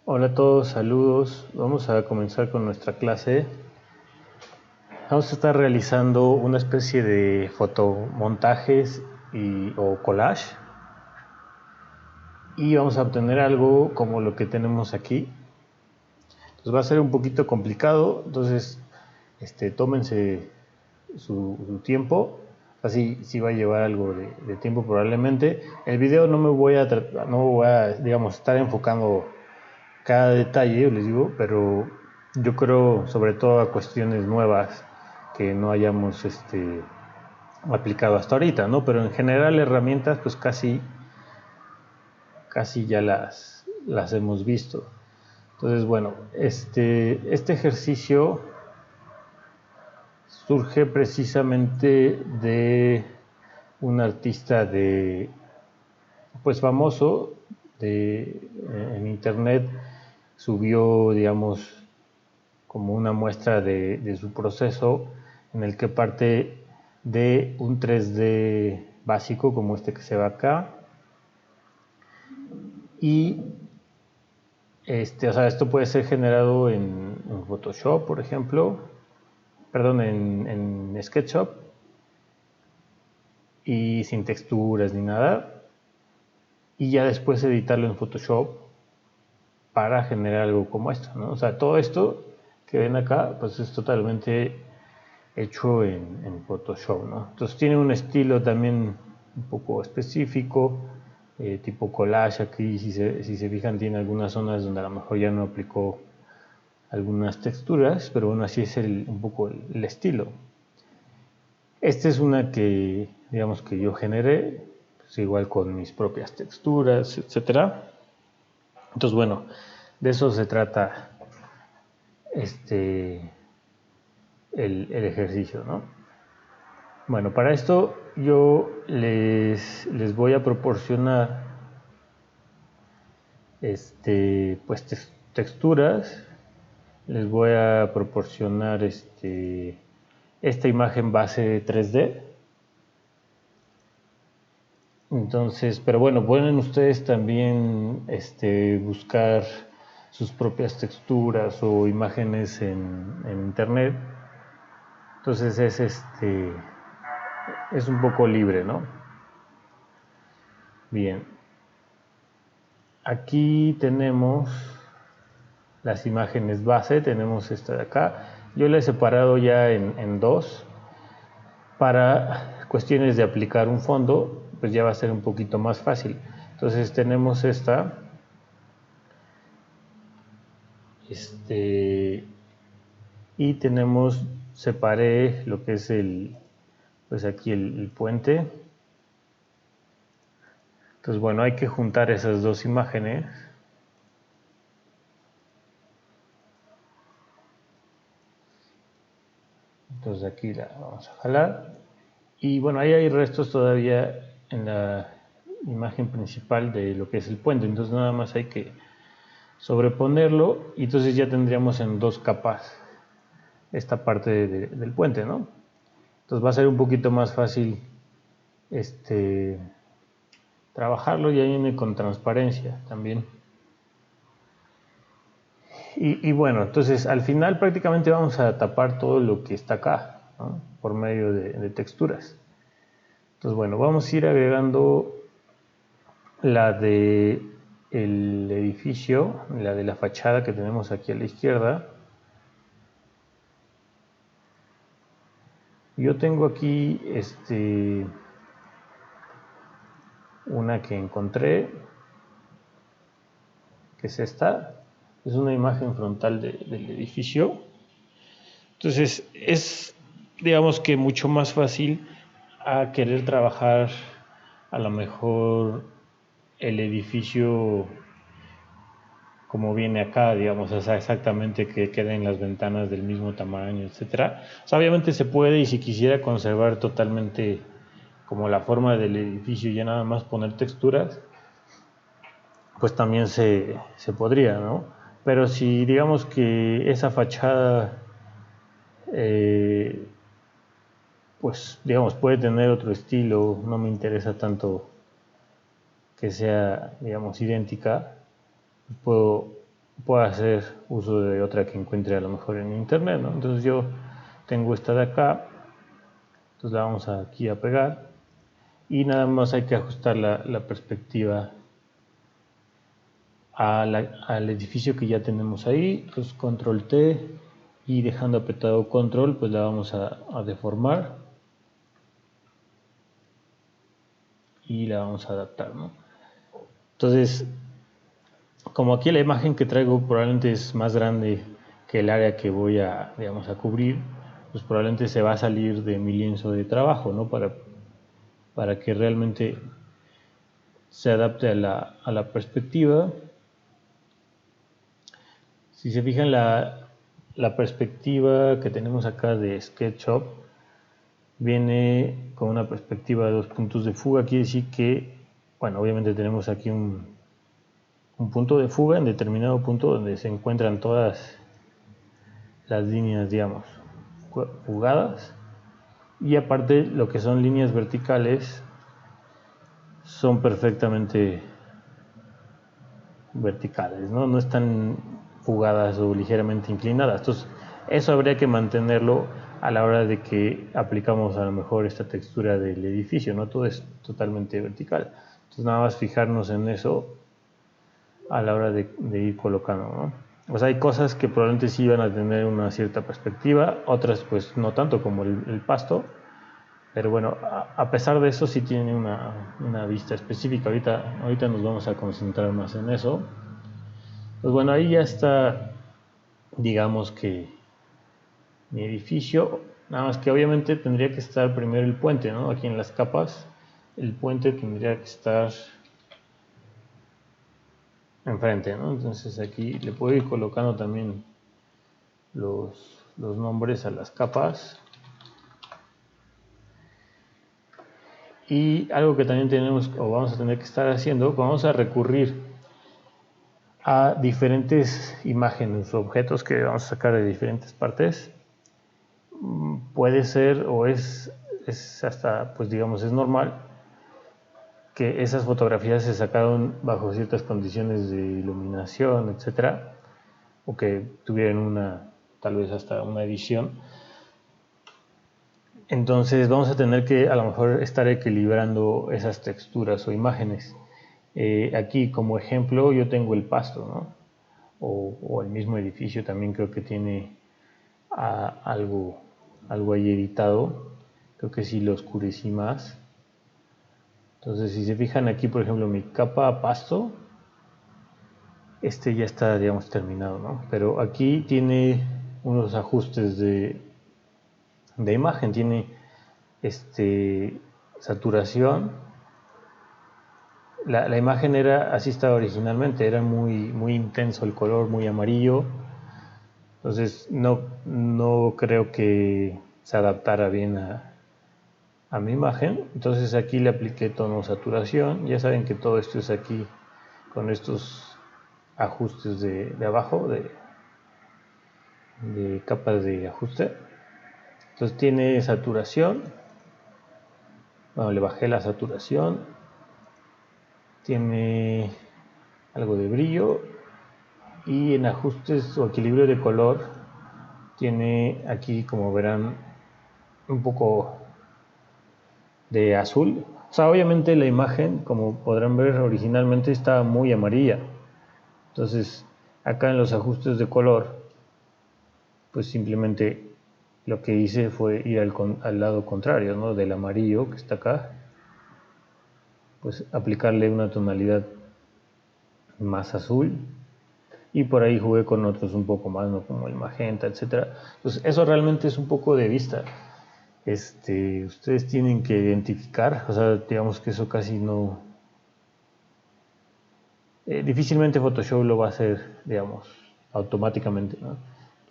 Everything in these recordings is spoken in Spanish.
Hola a todos, saludos. Vamos a comenzar con nuestra clase. Vamos a estar realizando una especie de fotomontajes o collage y vamos a obtener algo como lo que tenemos aquí. Entonces va a ser un poquito complicado, entonces tómense su tiempo. Así sí va a llevar algo de tiempo probablemente. El video no me voy a digamos, estar enfocando cada detalle, les digo, pero yo creo sobre todo a cuestiones nuevas que no hayamos aplicado hasta ahorita, ¿no? Pero en general herramientas pues casi ya las hemos visto. Entonces, bueno, este ejercicio surge precisamente de un artista pues famoso en internet. Subió, digamos, como una muestra de su proceso en el que parte de un 3D básico como este que se ve acá y o sea, esto puede ser generado en Photoshop, por ejemplo, perdón, en SketchUp y sin texturas ni nada, y ya después editarlo en Photoshop para generar algo como esto, ¿no? O sea, todo esto que ven acá pues es totalmente hecho en Photoshop, ¿no? Entonces tiene un estilo también un poco específico, tipo collage. Aquí si se fijan tiene algunas zonas donde a lo mejor ya no aplicó algunas texturas, pero bueno, así es un poco el estilo. Esta es una que digamos que yo generé, pues igual con mis propias texturas, etcétera. Entonces bueno, de eso se trata el ejercicio, ¿no? Bueno, para esto yo les voy a proporcionar pues texturas, les voy a proporcionar esta imagen base 3D. Entonces, pero bueno, pueden ustedes también buscar sus propias texturas o imágenes en internet. Entonces es un poco libre, ¿no? Bien. Aquí tenemos las imágenes base, tenemos esta de acá. Yo la he separado ya en dos. Para cuestiones de aplicar un fondo, pues ya va a ser un poquito más fácil. Entonces tenemos esta. Y tenemos, separé lo que es pues aquí el puente. Entonces bueno, hay que juntar esas dos imágenes. Entonces aquí la vamos a jalar. Y bueno, ahí hay restos todavía en la imagen principal de lo que es el puente. Entonces nada más hay que sobreponerlo y entonces ya tendríamos en dos capas esta parte del puente, ¿no? Entonces va a ser un poquito más fácil trabajarlo. Y ahí viene con transparencia también. Y bueno, entonces al final prácticamente vamos a tapar todo lo que está acá, ¿no? Por medio de texturas. Entonces bueno, vamos a ir agregando la de el edificio, la de la fachada que tenemos aquí a la izquierda. Yo tengo aquí una que encontré, que es esta. Es una imagen frontal del edificio. Entonces es, digamos que mucho más fácil a querer trabajar a lo mejor el edificio como viene acá, digamos, o sea, exactamente que queden las ventanas del mismo tamaño, etcétera. O sea, obviamente se puede, y si quisiera conservar totalmente como la forma del edificio y ya nada más poner texturas, pues también se podría, ¿no? Pero si digamos que esa fachada pues digamos puede tener otro estilo, no me interesa tanto que sea, digamos, idéntica, puedo pueda hacer uso de otra que encuentre a lo mejor en internet, ¿no? Entonces yo tengo esta de acá, entonces la vamos aquí a pegar y nada más hay que ajustar la perspectiva al edificio que ya tenemos ahí. Pues control T y dejando apretado control, pues la vamos a deformar y la vamos a adaptar, ¿no? Entonces, como aquí la imagen que traigo probablemente es más grande que el área que voy a, digamos, a cubrir, pues probablemente se va a salir de mi lienzo de trabajo, ¿no? Para que realmente se adapte a la perspectiva. Si se fijan, la perspectiva que tenemos acá de SketchUp viene con una perspectiva de 2 puntos de fuga. Quiere decir que, bueno, obviamente tenemos aquí un punto de fuga en determinado punto donde se encuentran todas las líneas, digamos, fugadas, y aparte lo que son líneas verticales son perfectamente verticales, no están fugadas o ligeramente inclinadas. Entonces eso habría que mantenerlo a la hora de que aplicamos a lo mejor esta textura del edificio, no todo es totalmente vertical. Entonces nada más fijarnos en eso a la hora de ir colocando, ¿no? O sea, hay cosas que probablemente sí van a tener una cierta perspectiva, otras pues no tanto, como el pasto, pero bueno, a pesar de eso sí tiene una vista específica. Ahorita nos vamos a concentrar más en eso. Pues bueno, ahí ya está, digamos que mi edificio, nada más que obviamente tendría que estar primero el puente, ¿no? Aquí en las capas, el puente tendría que estar enfrente, ¿no? Entonces aquí le puedo ir colocando también los nombres a las capas. Y algo que también tenemos o vamos a tener que estar haciendo, vamos a recurrir a diferentes imágenes o objetos que vamos a sacar de diferentes partes. Puede ser o es hasta, pues digamos, es normal que esas fotografías se sacaron bajo ciertas condiciones de iluminación, etcétera, o que tuvieran tal vez hasta una edición. Entonces vamos a tener que a lo mejor estar equilibrando esas texturas o imágenes. Aquí como ejemplo yo tengo el pasto, ¿no? O el mismo edificio también creo que tiene algo ahí editado. Creo que sí lo oscurecí más. Entonces si se fijan aquí, por ejemplo, mi capa pasto, ya está, digamos, terminado, ¿no? Pero aquí tiene unos ajustes de imagen, tiene saturación. La imagen así estaba originalmente, era muy intenso el color, muy amarillo. Entonces no creo que se adaptara bien a mi imagen. Entonces aquí le apliqué tono saturación. Ya saben que todo esto es aquí con estos ajustes de abajo, de capas de ajuste. Entonces tiene saturación. Bueno, le bajé la saturación. Tiene algo de brillo. Y en ajustes o equilibrio de color tiene aquí, como verán, un poco de azul. O sea, obviamente la imagen, como podrán ver, originalmente estaba muy amarilla. Entonces acá en los ajustes de color, pues simplemente lo que hice fue ir al lado contrario, ¿no? Del amarillo que está acá, pues aplicarle una tonalidad más azul, y por ahí jugué con otros un poco más, ¿no? Como el magenta, etcétera. Pues eso realmente es un poco de vista. Ustedes tienen que identificar, o sea, digamos que eso casi no, difícilmente Photoshop lo va a hacer, digamos, automáticamente, ¿no?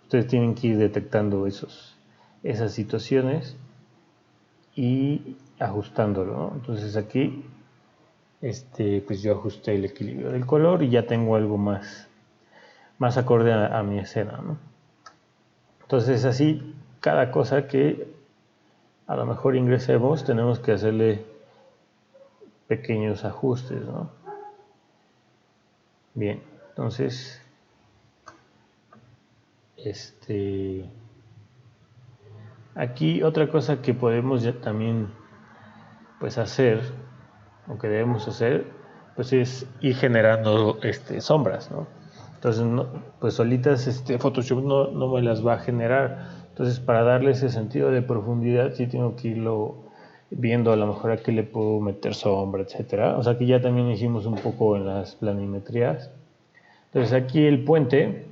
Ustedes tienen que ir detectando esas situaciones y ajustándolo, ¿no? Entonces aquí, pues yo ajusté el equilibrio del color y ya tengo algo más acorde a mi escena, ¿no? Entonces así, cada cosa que a lo mejor ingresemos, tenemos que hacerle pequeños ajustes, ¿no? Bien, entonces Aquí otra cosa que podemos ya también pues hacer, o que debemos hacer, pues es ir generando sombras, ¿no? Entonces, pues solitas Photoshop no me las va a generar. Entonces, para darle ese sentido de profundidad, sí tengo que irlo viendo, a lo mejor aquí le puedo meter sombra, etcétera. O sea, que ya también hicimos un poco en las planimetrías. Entonces, aquí el puente,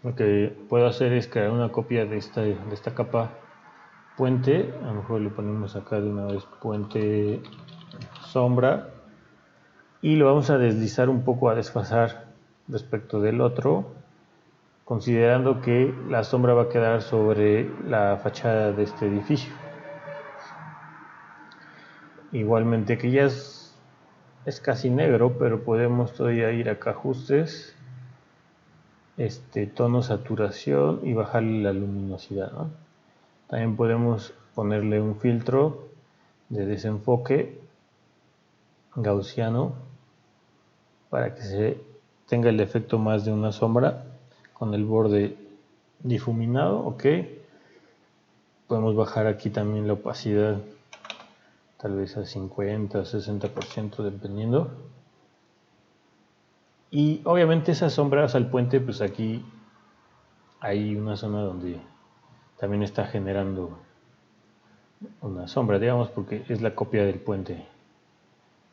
lo que puedo hacer es crear una copia de esta capa puente. A lo mejor le ponemos acá de una vez puente sombra y lo vamos a deslizar un poco, a desfasar respecto del otro, considerando que la sombra va a quedar sobre la fachada de este edificio. Igualmente que ya es casi negro, pero podemos todavía ir acá a ajustes, tono, saturación y bajarle la luminosidad, ¿no? También podemos ponerle un filtro de desenfoque gaussiano para que se tenga el efecto más de una sombra con el borde difuminado. Ok, podemos bajar aquí también la opacidad, tal vez a 50 o 60% dependiendo. Y obviamente esas sombras al puente, pues aquí hay una zona donde también está generando una sombra, digamos, porque es la copia del puente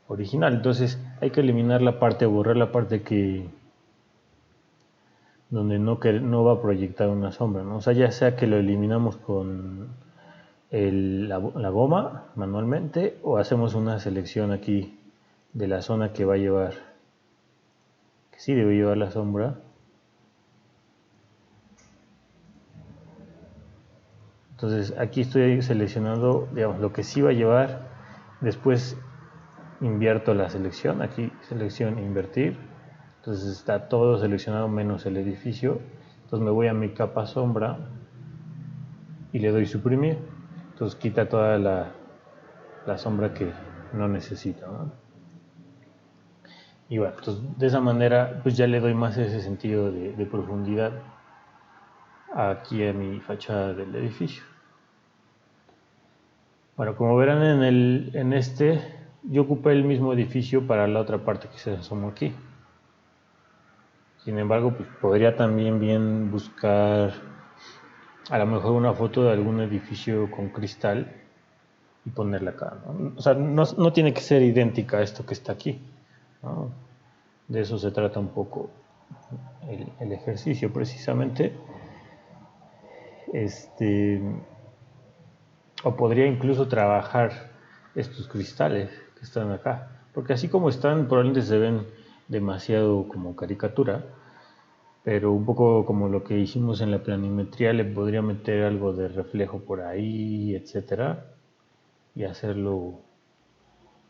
original. Entonces hay que eliminar la parte, borrar la parte que donde no va a proyectar una sombra, ¿no? O sea, ya sea que lo eliminamos con la goma manualmente, o hacemos una selección aquí de la zona que va a llevar, que sí debe llevar la sombra. Entonces aquí estoy seleccionando, digamos, lo que sí va a llevar. Después invierto la selección, aquí selección invertir. Entonces está todo seleccionado menos el edificio. Entonces me voy a mi capa sombra y le doy suprimir. Entonces quita toda la sombra que no necesito, ¿no? Y bueno, entonces de esa manera pues ya le doy más ese sentido de profundidad aquí a mi fachada del edificio. Bueno, como verán yo ocupé el mismo edificio para la otra parte que se asomó aquí. Sin embargo, pues podría también bien buscar a lo mejor una foto de algún edificio con cristal y ponerla acá, ¿no? O sea, no tiene que ser idéntica a esto que está aquí, ¿no? De eso se trata un poco el ejercicio precisamente. O podría incluso trabajar estos cristales que están acá, porque así como están probablemente se ven demasiado como caricatura, pero un poco como lo que hicimos en la planimetría, le podría meter algo de reflejo por ahí, etcétera, y hacerlo,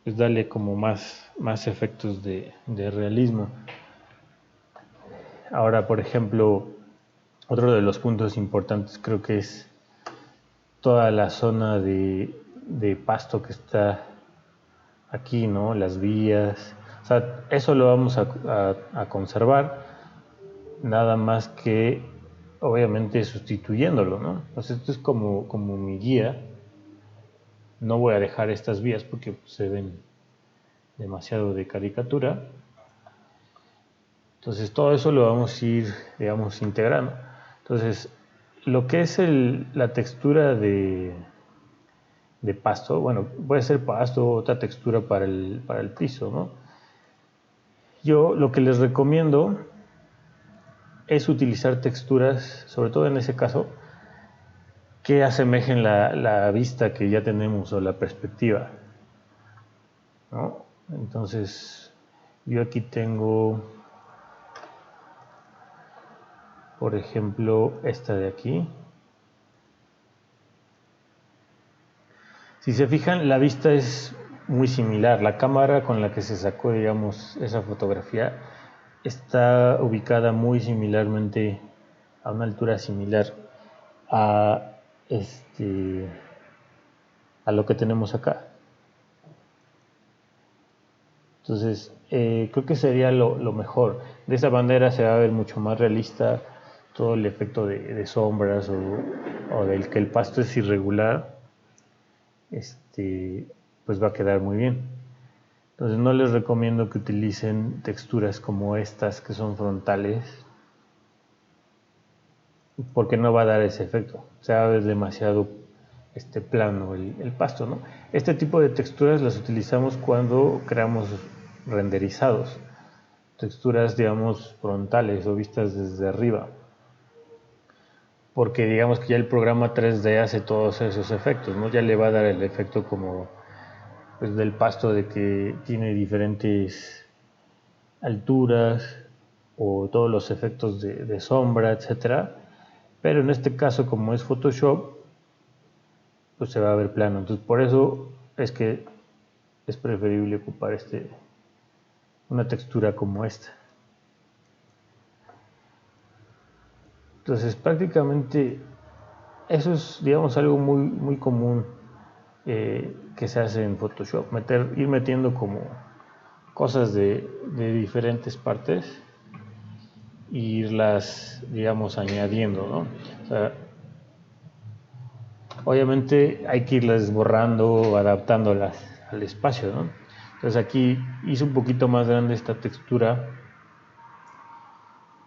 pues darle como más efectos de realismo. Ahora, por ejemplo, otro de los puntos importantes creo que es toda la zona de pasto que está aquí, ¿no? Las vías, o sea, eso lo vamos a conservar, nada más que obviamente sustituyéndolo, ¿no? Entonces esto es como mi guía. No voy a dejar estas vías porque se ven demasiado de caricatura. Entonces todo eso lo vamos a ir, digamos, integrando. Entonces, lo que es la textura de pasto, bueno, puede ser pasto o otra textura para el piso, ¿no? Yo lo que les recomiendo es utilizar texturas, sobre todo en ese caso, que asemejen la vista que ya tenemos o la perspectiva, ¿no? Entonces, yo aquí tengo, por ejemplo, esta de aquí. Si se fijan, la vista es muy similar. La cámara con la que se sacó, digamos, esa fotografía está ubicada muy similarmente, a una altura similar a a lo que tenemos acá. Entonces, creo que sería lo mejor. De esa manera se va a ver mucho más realista todo el efecto de sombras o del que el pasto es irregular, pues va a quedar muy bien. Entonces no les recomiendo que utilicen texturas como estas que son frontales, porque no va a dar ese efecto. O sea, es demasiado plano el pasto, ¿no? Este tipo de texturas las utilizamos cuando creamos renderizados, texturas, digamos, frontales o vistas desde arriba, porque digamos que ya el programa 3D hace todos esos efectos, ¿no? Ya le va a dar el efecto como pues, del pasto, de que tiene diferentes alturas o todos los efectos de sombra, etcétera. Pero en este caso, como es Photoshop, pues se va a ver plano. Entonces por eso es que es preferible ocupar una textura como esta. Entonces prácticamente eso es, digamos, algo muy común que se hace en Photoshop, ir metiendo como cosas de diferentes partes e irlas, digamos, añadiendo, ¿no? O sea, obviamente hay que irlas borrando o adaptándolas al espacio, ¿no? Entonces aquí hice un poquito más grande esta textura.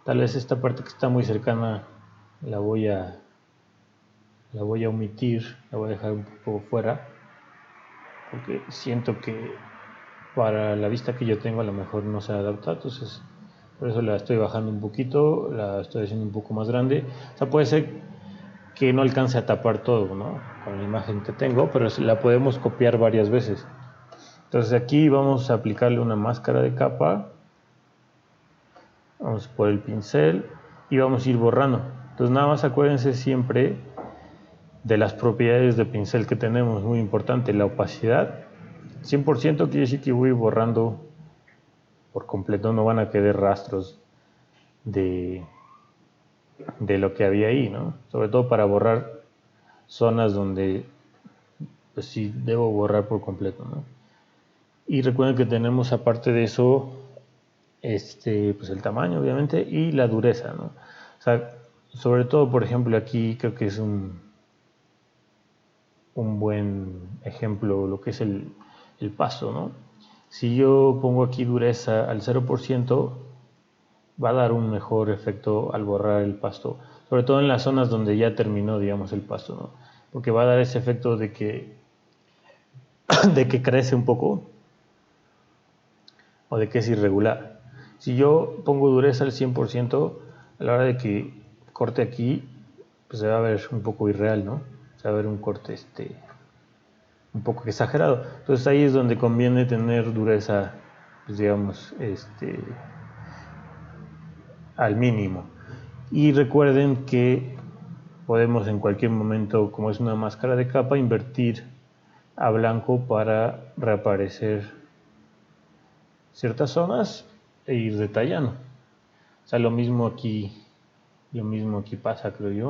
Tal vez esta parte que está muy cercana la voy a omitir, la voy a dejar un poco fuera, porque siento que para la vista que yo tengo a lo mejor no se adapta, entonces por eso la estoy bajando un poquito, la estoy haciendo un poco más grande. O sea, puede ser que no alcance a tapar todo, ¿no? Con la imagen que tengo, pero la podemos copiar varias veces. Entonces aquí vamos a aplicarle una máscara de capa, vamos por el pincel y vamos a ir borrando. Entonces nada más acuérdense siempre de las propiedades de pincel que tenemos, muy importante, la opacidad. 100% quiere decir que voy borrando por completo, no van a quedar rastros de lo que había ahí, ¿no? Sobre todo para borrar zonas donde pues sí debo borrar por completo, ¿no? Y recuerden que tenemos aparte de eso pues el tamaño obviamente y la dureza, ¿no? O sea, sobre todo por ejemplo aquí creo que es un buen ejemplo lo que es el pasto, ¿no? Si yo pongo aquí dureza al 0%, va a dar un mejor efecto al borrar el pasto, sobre todo en las zonas donde ya terminó, digamos, el pasto, ¿no? Porque va a dar ese efecto de que, de que crece un poco o de que es irregular. Si yo pongo dureza al 100%, a la hora de que corte aquí, pues se va a ver un poco irreal, ¿no? Se va a ver un corte un poco exagerado. Entonces ahí es donde conviene tener dureza, pues digamos, al mínimo. Y recuerden que podemos en cualquier momento, como es una máscara de capa, invertir a blanco para reaparecer ciertas zonas e ir detallando. O sea, lo mismo aquí pasa, creo yo.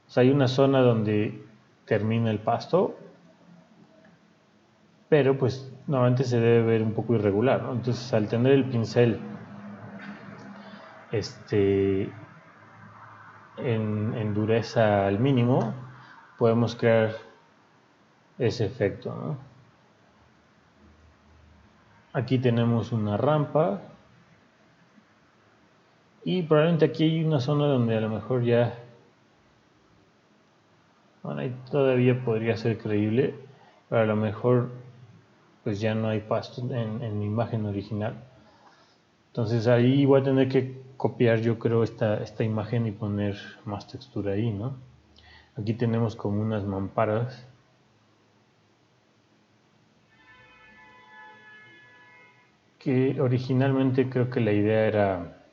O sea, hay una zona donde termina el pasto, pero pues normalmente se debe ver un poco irregular, ¿no? Entonces, al tener el pincel en dureza al mínimo, podemos crear ese efecto, ¿no? Aquí tenemos una rampa y probablemente aquí hay una zona donde a lo mejor ya, bueno, ahí todavía podría ser creíble, pero a lo mejor pues ya no hay pasto en mi imagen original. Entonces ahí voy a tener que copiar, yo creo, esta imagen y poner más textura ahí, ¿no? Aquí tenemos como unas mamparas que originalmente creo que la idea era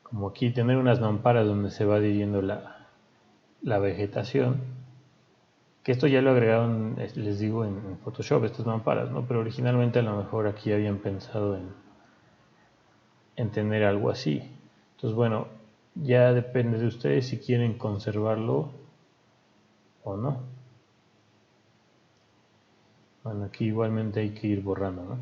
como aquí tener unas mamparas donde se va adhiriendo la vegetación, que esto ya lo agregaron, les digo, en Photoshop, estas mamparas, ¿no? Pero originalmente a lo mejor aquí habían pensado en tener algo así. Entonces, bueno, ya depende de ustedes si quieren conservarlo o no. Bueno, aquí igualmente hay que ir borrando, ¿no?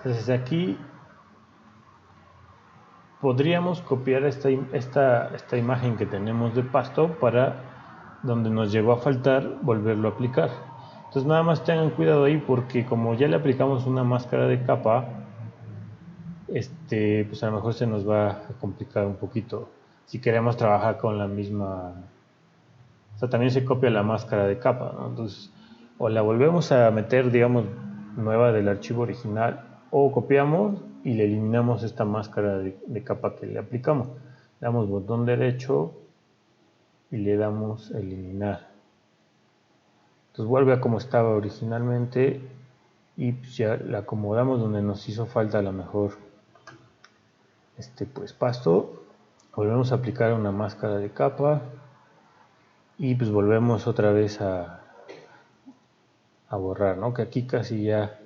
Entonces aquí podríamos copiar esta imagen que tenemos de pasto para donde nos llegó a faltar volverlo a aplicar. Entonces nada más tengan cuidado ahí, porque como ya le aplicamos una máscara de capa, pues a lo mejor se nos va a complicar un poquito si queremos trabajar con la misma. O sea, también se copia la máscara de capa, ¿no? Entonces, o la volvemos a meter, digamos, nueva del archivo original, o copiamos y le eliminamos esta máscara de capa que le aplicamos. Le damos botón derecho y le damos eliminar. Entonces vuelve a como estaba originalmente y pues ya la acomodamos donde nos hizo falta a lo mejor pues pasto. Volvemos a aplicar una máscara de capa y pues volvemos otra vez a borrar, ¿no? Que aquí casi ya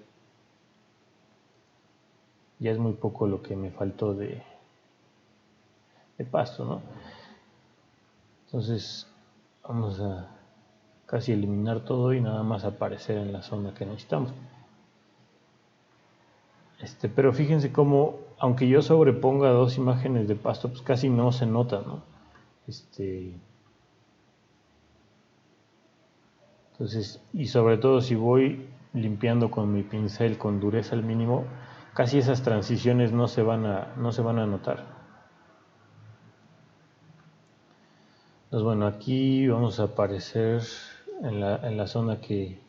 es muy poco lo que me faltó de pasto, ¿no? Entonces vamos a casi eliminar todo y nada más aparecer en la zona que necesitamos. Pero fíjense cómo, aunque yo sobreponga dos imágenes de pasto, pues casi no se nota, ¿no? Entonces, y sobre todo si voy limpiando con mi pincel con dureza al mínimo, casi esas transiciones no se van a notar. Entonces, bueno, aquí vamos a aparecer en la zona que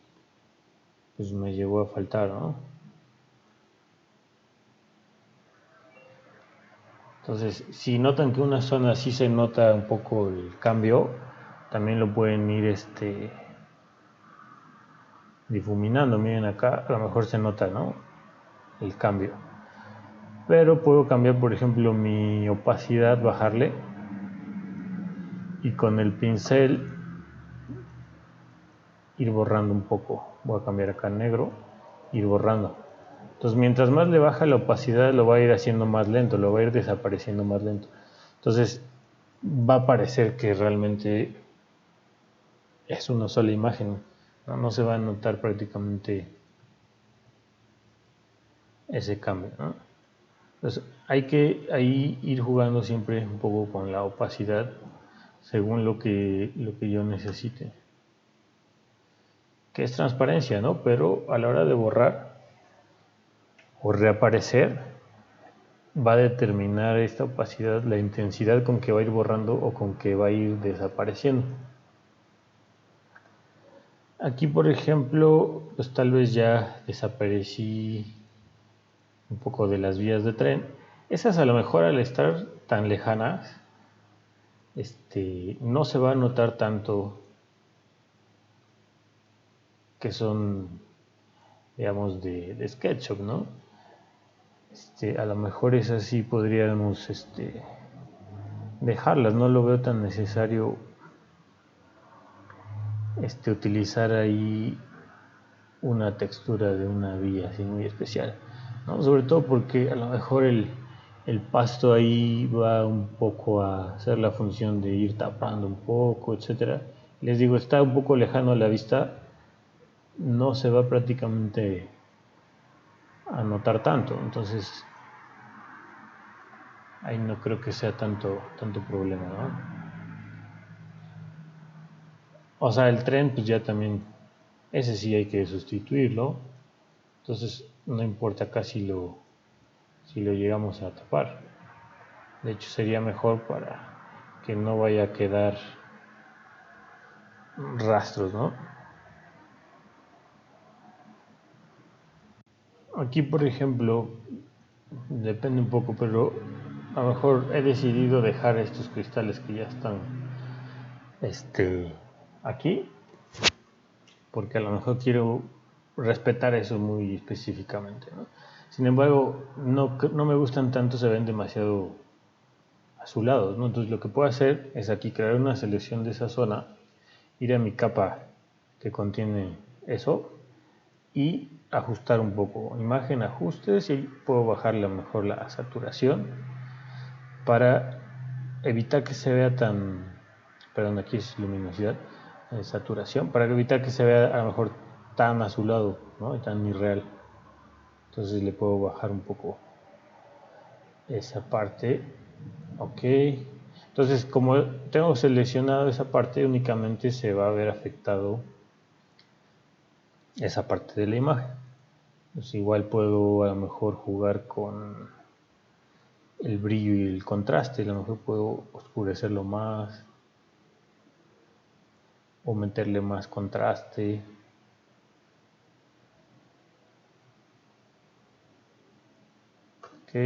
pues me llegó a faltar, ¿no? Entonces, si notan que una zona sí se nota un poco el cambio, también lo pueden ir difuminando. Miren acá, a lo mejor se nota, ¿no? El cambio. Pero puedo cambiar, por ejemplo, mi opacidad, bajarle, y con el pincel ir borrando un poco. Voy a cambiar acá a negro, ir borrando. Entonces, mientras más le baja la opacidad, lo va a ir haciendo más lento, lo va a ir desapareciendo más lento. Entonces, va a parecer que realmente es una sola imagen, no se va a notar prácticamente ese cambio, ¿no? Entonces, hay que ahí ir jugando siempre un poco con la opacidad según lo que yo necesite, que es transparencia, ¿no? Pero a la hora de borrar o reaparecer, va a determinar esta opacidad la intensidad con que va a ir borrando o con que va a ir desapareciendo. Aquí, por ejemplo, pues tal vez ya desaparecí un poco de las vías de tren. Esas a lo mejor, al estar tan lejanas, no se va a notar tanto que son, digamos, de SketchUp, ¿no? A lo mejor esas sí podríamos dejarlas, no lo veo tan necesario utilizar ahí una textura de una vía así muy especial, ¿no? Sobre todo porque a lo mejor el pasto ahí va un poco a hacer la función de ir tapando un poco, etcétera. Les digo, está un poco lejano a la vista, no se va prácticamente a notar tanto, entonces ahí no creo que sea tanto problema, ¿no? O sea, el tren pues ya también, ese sí hay que sustituirlo, entonces no importa acá si lo llegamos a tapar. De hecho sería mejor para que no vaya a quedar rastros, ¿no? Aquí, por ejemplo, depende un poco, pero a lo mejor he decidido dejar estos cristales que ya están aquí, porque a lo mejor quiero respetar eso muy específicamente, ¿no? Sin embargo, no me gustan tanto, se ven demasiado azulados, ¿no? Entonces lo que puedo hacer es aquí crear una selección de esa zona, ir a mi capa que contiene eso y ajustar un poco, imagen, ajustes, y puedo bajarle a lo mejor la saturación para evitar que se vea tan, perdón, aquí es luminosidad, saturación, para evitar que se vea a lo mejor tan azulado, ¿no? Y tan irreal. Entonces le puedo bajar un poco esa parte. Ok. Entonces, como tengo seleccionado esa parte, únicamente se va a ver afectado esa parte de la imagen. Pues igual puedo a lo mejor jugar con el brillo y el contraste. A lo mejor puedo oscurecerlo más o meterle más contraste. Ok.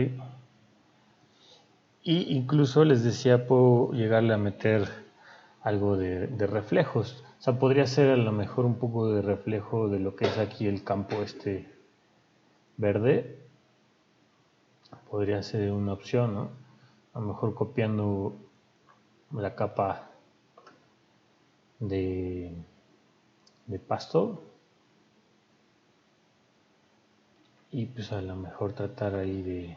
Y incluso les decía, puedo llegarle a meter algo de reflejos. O sea, podría ser a lo mejor un poco de reflejo de lo que es aquí el campo este verde. Podría ser una opción, ¿no? A lo mejor copiando la capa de pasto y pues a lo mejor tratar ahí de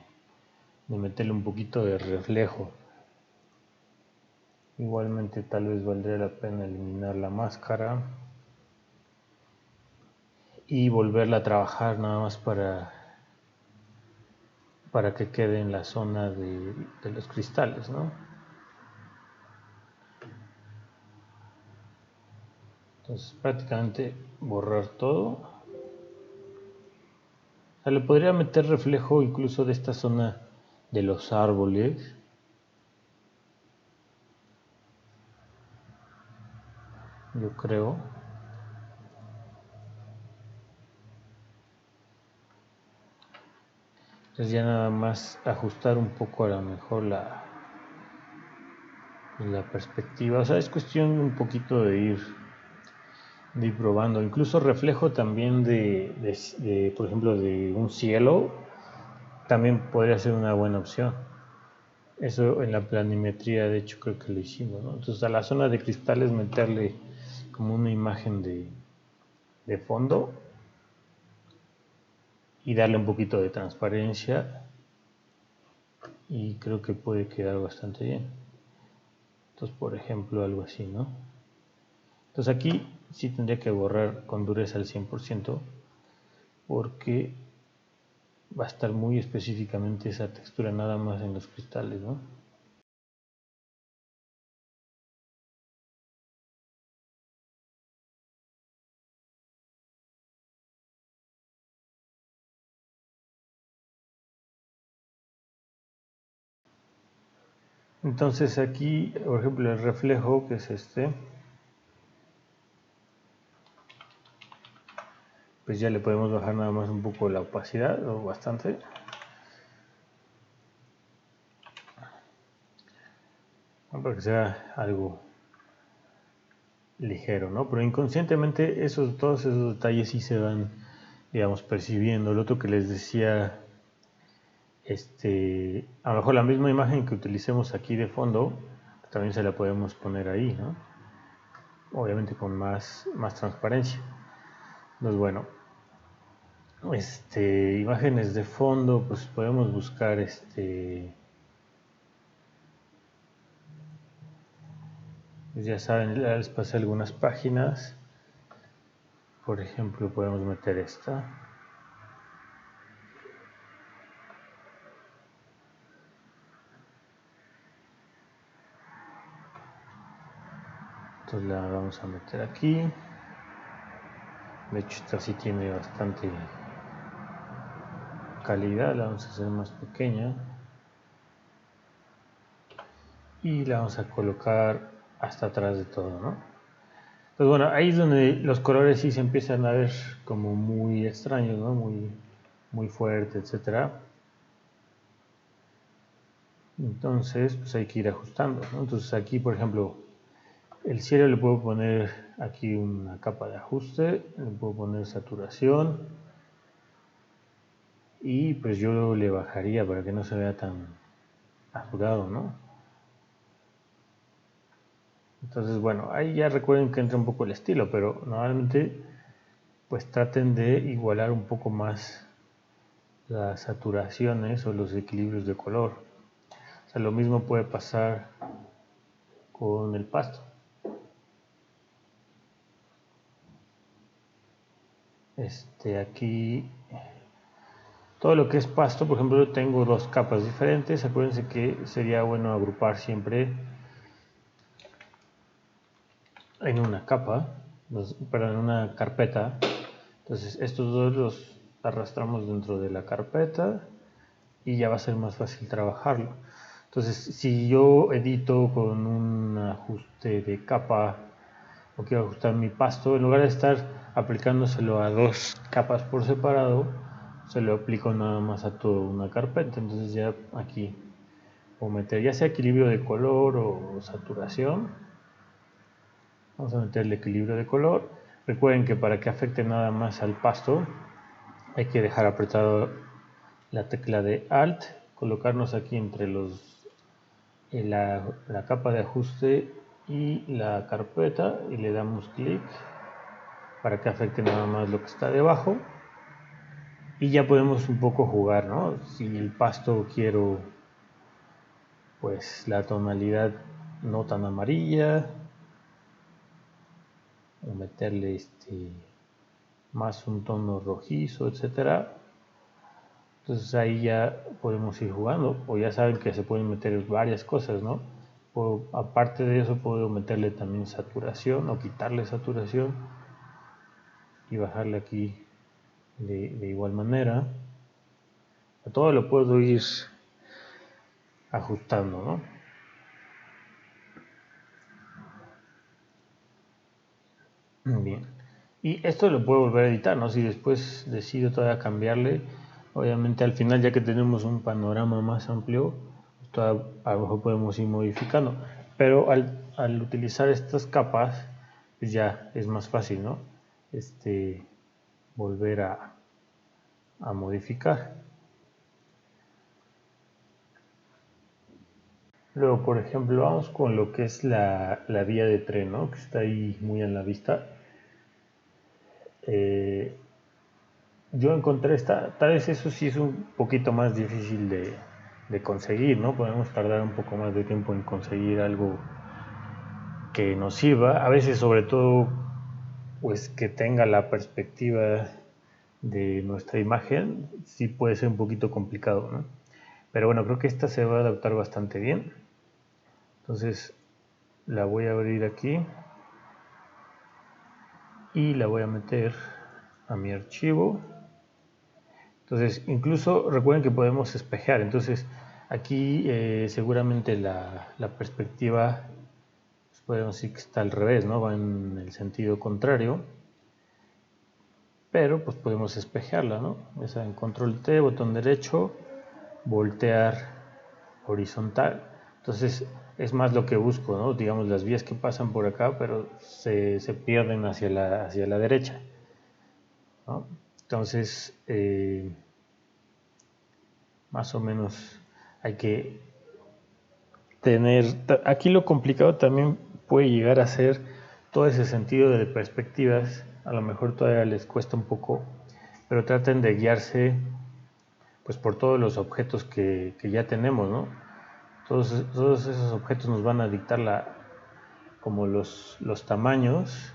meterle un poquito de reflejo. Igualmente tal vez valdría la pena eliminar la máscara y volverla a trabajar nada más para que quede en la zona de los cristales, ¿no? Entonces prácticamente borrar todo. O sea, le podría meter reflejo incluso de esta zona de los árboles. Yo creo. Entonces ya nada más ajustar un poco a lo mejor la perspectiva. O sea, es cuestión un poquito de ir probando. Incluso reflejo también por ejemplo, de un cielo, también podría ser una buena opción. Eso en la planimetría, de hecho, creo que lo hicimos, ¿no? Entonces a la zona de cristales meterle como una imagen de fondo y darle un poquito de transparencia y creo que puede quedar bastante bien. Entonces, por ejemplo, algo así, ¿no? Entonces aquí sí tendría que borrar con dureza al 100% porque va a estar muy específicamente esa textura nada más en los cristales, ¿no? Entonces aquí, por ejemplo, el reflejo, que es este, pues ya le podemos bajar nada más un poco la opacidad, o bastante. Para que sea algo ligero, ¿no? Pero inconscientemente todos esos detalles sí se van, digamos, percibiendo. Lo otro que les decía, a lo mejor la misma imagen que utilicemos aquí de fondo, también se la podemos poner ahí, ¿no? Obviamente con más transparencia. Entonces, bueno, imágenes de fondo, pues podemos buscar pues ya saben, les pasé algunas páginas. Por ejemplo, podemos meter esta. Entonces la vamos a meter aquí. De hecho, esta sí tiene bastante calidad. La vamos a hacer más pequeña. Y la vamos a colocar hasta atrás de todo, ¿no? Pues bueno, ahí es donde los colores sí se empiezan a ver como muy extraños, ¿no? Muy fuertes, etcétera. Entonces, pues hay que ir ajustando, ¿no? Entonces aquí, por ejemplo, el cielo le puedo poner aquí una capa de ajuste, le puedo poner saturación y pues yo le bajaría para que no se vea tan apurado, ¿no? Entonces, bueno, ahí ya recuerden que entra un poco el estilo, pero normalmente pues traten de igualar un poco más las saturaciones o los equilibrios de color. O sea, lo mismo puede pasar con el pasto. Aquí Todo lo que es pasto, por ejemplo, yo tengo dos capas diferentes. Acuérdense que sería bueno agrupar siempre en una capa, perdón, en una carpeta. Entonces estos dos los arrastramos dentro de la carpeta y ya va a ser más fácil trabajarlo. Entonces, si yo edito con un ajuste de capa o quiero ajustar mi pasto, en lugar de estar aplicándoselo a dos capas por separado, se lo aplico nada más a toda una carpeta. Entonces ya aquí puedo meter ya sea equilibrio de color o saturación. Vamos a meter el equilibrio de color. Recuerden que para que afecte nada más al pasto hay que dejar apretado la tecla de Alt, colocarnos aquí entre la capa de ajuste y la carpeta y le damos clic para que afecte nada más lo que está debajo. Y ya podemos un poco jugar, ¿no? Si el pasto quiero pues la tonalidad no tan amarilla, o meterle más un tono rojizo, etcétera. Entonces ahí ya podemos ir jugando, o ya saben que se pueden meter varias cosas, ¿no? Aparte de eso puedo meterle también saturación o quitarle saturación y bajarle aquí de igual manera. A todo lo puedo ir ajustando, ¿no? Bien. Y esto lo puedo volver a editar, ¿no? Si después decido todavía cambiarle, obviamente al final ya que tenemos un panorama más amplio, a lo mejor podemos ir modificando. Pero al utilizar estas capas, pues ya es más fácil, ¿no? Volver a modificar. Luego, por ejemplo, vamos con lo que es la vía de tren, ¿no? Que está ahí muy en la vista. Yo encontré tal vez eso sí es un poquito más difícil de conseguir, ¿no? Podemos tardar un poco más de tiempo en conseguir algo que nos sirva. A veces, sobre todo, pues que tenga la perspectiva de nuestra imagen, sí puede ser un poquito complicado, ¿no? Pero bueno, creo que esta se va a adaptar bastante bien. Entonces, la voy a abrir aquí y la voy a meter a mi archivo. Entonces, incluso recuerden que podemos espejear. Entonces, aquí seguramente la perspectiva, pues podemos decir que está al revés, ¿no? Va en el sentido contrario. Pero pues podemos espejearla, ¿no? Ya saben, control T, botón derecho, voltear horizontal. Entonces, es más lo que busco, ¿no? Digamos, las vías que pasan por acá, pero se pierden hacia la derecha, ¿no? Entonces, más o menos hay que tener, aquí lo complicado también puede llegar a ser todo ese sentido de perspectivas, a lo mejor todavía les cuesta un poco, pero traten de guiarse pues por todos los objetos que ya tenemos, ¿no? Todos esos objetos nos van a dictar como los tamaños.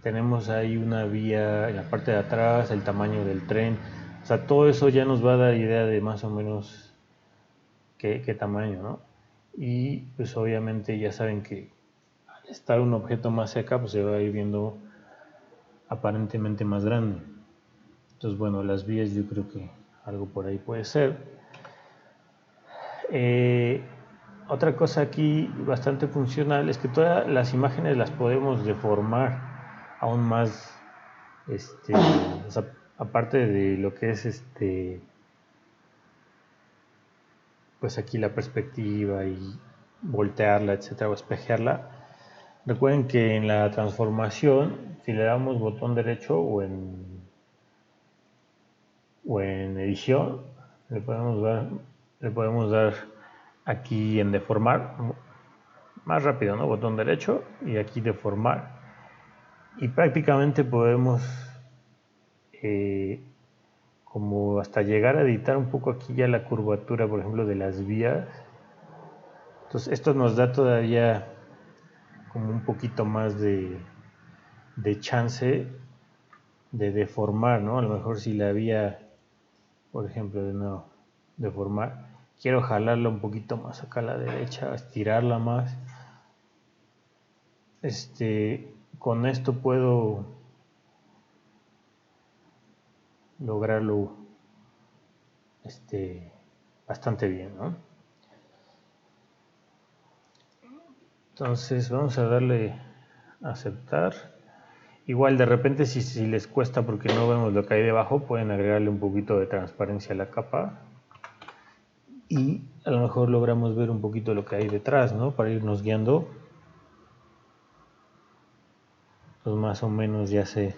Tenemos ahí una vía en la parte de atrás, el tamaño del tren, o sea, todo eso ya nos va a dar idea de más o menos qué tamaño, ¿no? Y pues obviamente ya saben que al estar un objeto más cerca, pues se va a ir viendo aparentemente más grande. Entonces, bueno, las vías yo creo que algo por ahí puede ser. Otra cosa aquí bastante funcional es que todas las imágenes las podemos deformar aún más, o sea, aparte de lo que es pues aquí la perspectiva y voltearla, etcétera, o espejearla. Recuerden que en la transformación, si le damos botón derecho o en edición, le podemos dar aquí en deformar más rápido, ¿no? Botón derecho y aquí deformar. Y prácticamente podemos como hasta llegar a editar un poco aquí ya la curvatura, por ejemplo, de las vías. Entonces esto nos da todavía como un poquito más de chance de deformar, ¿no? A lo mejor si la vía por ejemplo, de nuevo, deformar, quiero jalarla un poquito más acá a la derecha, estirarla más. Con esto puedo lograrlo bastante bien, ¿no? Entonces vamos a darle a aceptar. Igual de repente si les cuesta porque no vemos lo que hay debajo, pueden agregarle un poquito de transparencia a la capa y a lo mejor logramos ver un poquito lo que hay detrás, ¿no? Para irnos guiando. Pues más o menos ya sé.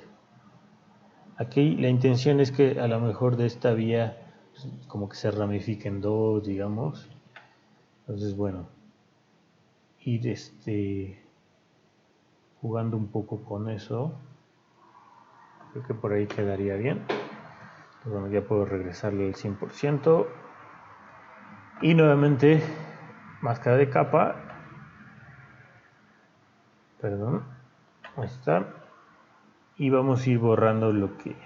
Aquí la intención es que a lo mejor de esta vía pues, como que se ramifique en dos, digamos. Entonces, bueno, ir jugando un poco con eso. Creo que por ahí quedaría bien. Pues bueno, ya puedo regresarle el 100%. Y nuevamente, máscara de capa. Perdón. Ahí está. Y vamos a ir borrando lo que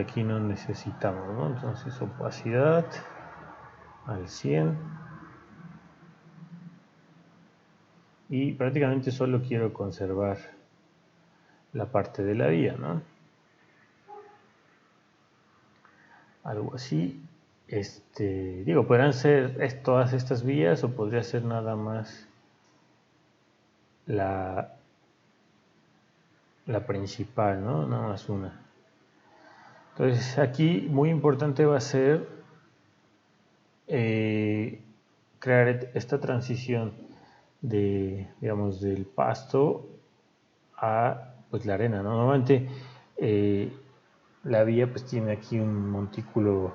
aquí no necesitamos, ¿no? Entonces, opacidad al 100. Y prácticamente solo quiero conservar la parte de la vía, ¿no? Algo así. Digo, podrán ser todas estas vías o podría ser nada más la principal, ¿no? Nada más una. Entonces aquí muy importante va a ser crear esta transición digamos, del pasto a pues la arena, ¿no? Normalmente la vía pues tiene aquí un montículo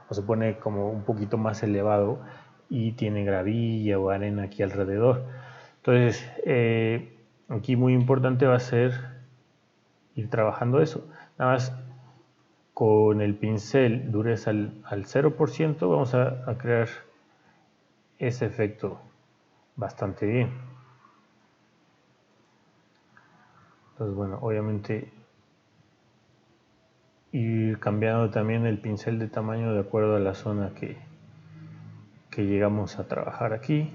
o se pone como un poquito más elevado y tiene gravilla o arena aquí alrededor. Entonces aquí muy importante va a ser ir trabajando eso. Nada más con el pincel dureza al 0% vamos a crear ese efecto bastante bien. Entonces bueno, obviamente ir cambiando también el pincel de tamaño de acuerdo a la zona que llegamos a trabajar aquí.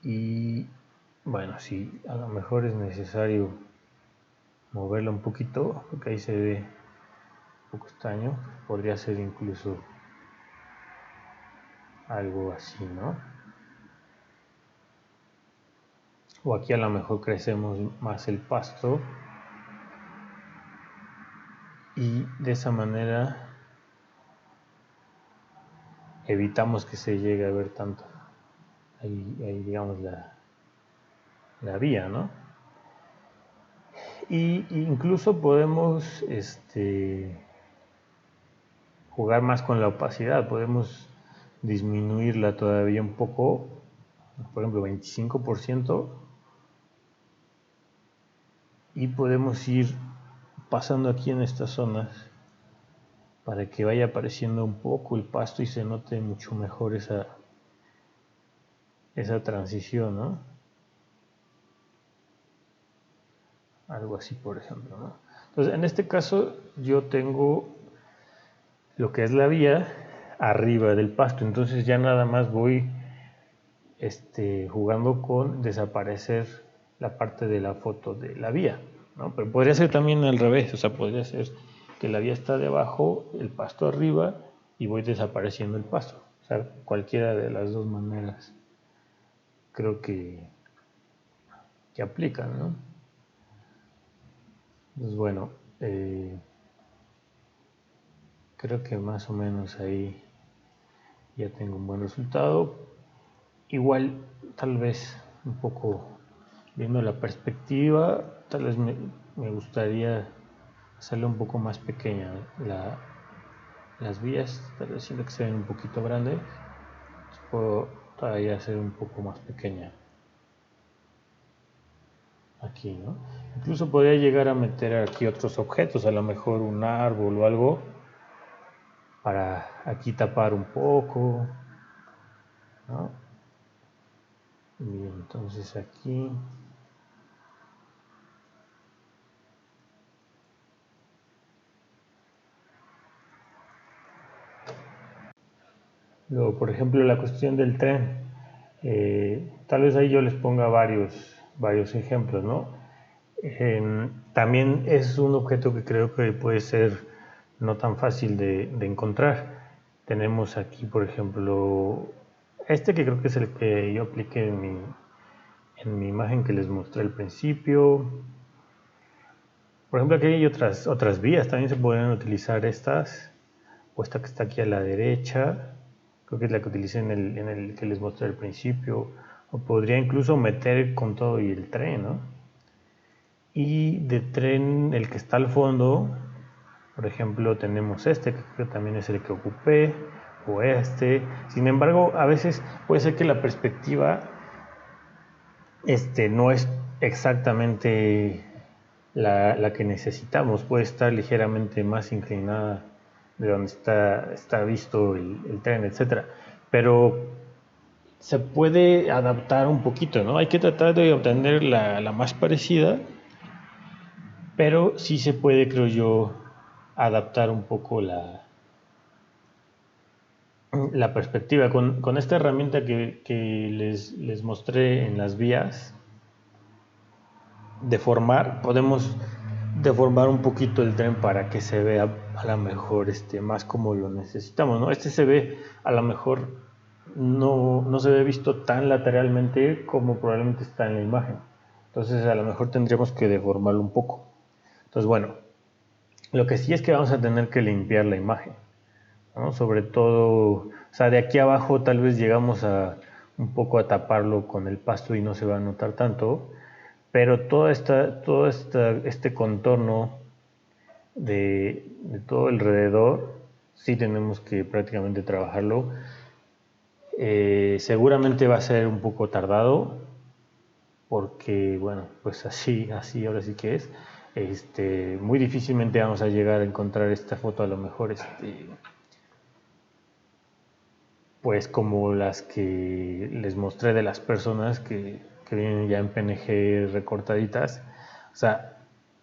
Y bueno, si a lo mejor es necesario moverlo un poquito, porque ahí se ve un poco extraño, podría ser incluso algo así, ¿no? O aquí a lo mejor crecemos más el pasto y de esa manera evitamos que se llegue a ver tanto ahí digamos la vía, ¿no? Y incluso podemos jugar más con la opacidad, podemos disminuirla todavía un poco, por ejemplo 25%, y podemos ir pasando aquí en estas zonas para que vaya apareciendo un poco el pasto y se note mucho mejor esa transición, ¿no? Algo así, por ejemplo, ¿no? Entonces, en este caso, yo tengo lo que es la vía arriba del pasto, entonces ya nada más voy jugando con desaparecer la parte de la foto de la vía, ¿no? Pero podría ser también al revés, o sea, podría ser que la vía está debajo, el pasto arriba y voy desapareciendo el pasto. O sea, cualquiera de las dos maneras creo que aplican, ¿no? Pues bueno, creo que más o menos ahí ya tengo un buen resultado. Igual, tal vez un poco viendo la perspectiva, tal vez me gustaría hacerla un poco más pequeña las vías, tal vez siento que se ven un poquito grandes, puedo todavía hacer un poco más pequeña aquí, ¿no? Incluso podría llegar a meter aquí otros objetos, a lo mejor un árbol o algo, para aquí tapar un poco, ¿no? Bien, entonces aquí Luego, por ejemplo, la cuestión del tren. Tal vez ahí yo les ponga varios ejemplos, ¿no? También es un objeto que creo que puede ser no tan fácil de encontrar. Tenemos aquí, por ejemplo, este que creo que es el que yo apliqué en mi imagen que les mostré al principio. Por ejemplo, aquí hay otras vías, también se podrían utilizar estas, o esta que está aquí a la derecha, creo que es la que utilicé en el que les mostré al principio, o podría incluso meter con todo y el tren, ¿no? Y de tren, el que está al fondo, por ejemplo, tenemos este, que creo que también es el que ocupé, o este. Sin embargo, a veces puede ser que la perspectiva no es exactamente la que necesitamos, puede estar ligeramente más inclinada de donde está visto el tren, etcétera. Pero se puede adaptar un poquito, ¿no? Hay que tratar de obtener la más parecida, pero sí se puede, creo yo, adaptar un poco la perspectiva. Con esta herramienta que les mostré en las vías, deformar, podemos deformar un poquito el tren para que se vea a lo mejor más como lo necesitamos, ¿no? Se ve a lo mejor no se ve visto tan lateralmente como probablemente está en la imagen. Entonces a lo mejor tendríamos que deformarlo un poco. Entonces bueno, lo que sí es que vamos a tener que limpiar la imagen, ¿no? Sobre todo, o sea, de aquí abajo tal vez llegamos a un poco a taparlo con el pasto y no se va a notar tanto, pero este contorno de todo alrededor sí tenemos que prácticamente trabajarlo. Seguramente va a ser un poco tardado porque, bueno, pues así ahora sí que es. Muy difícilmente vamos a llegar a encontrar esta foto a lo mejor pues como las que les mostré de las personas que vienen ya en PNG recortaditas. O sea,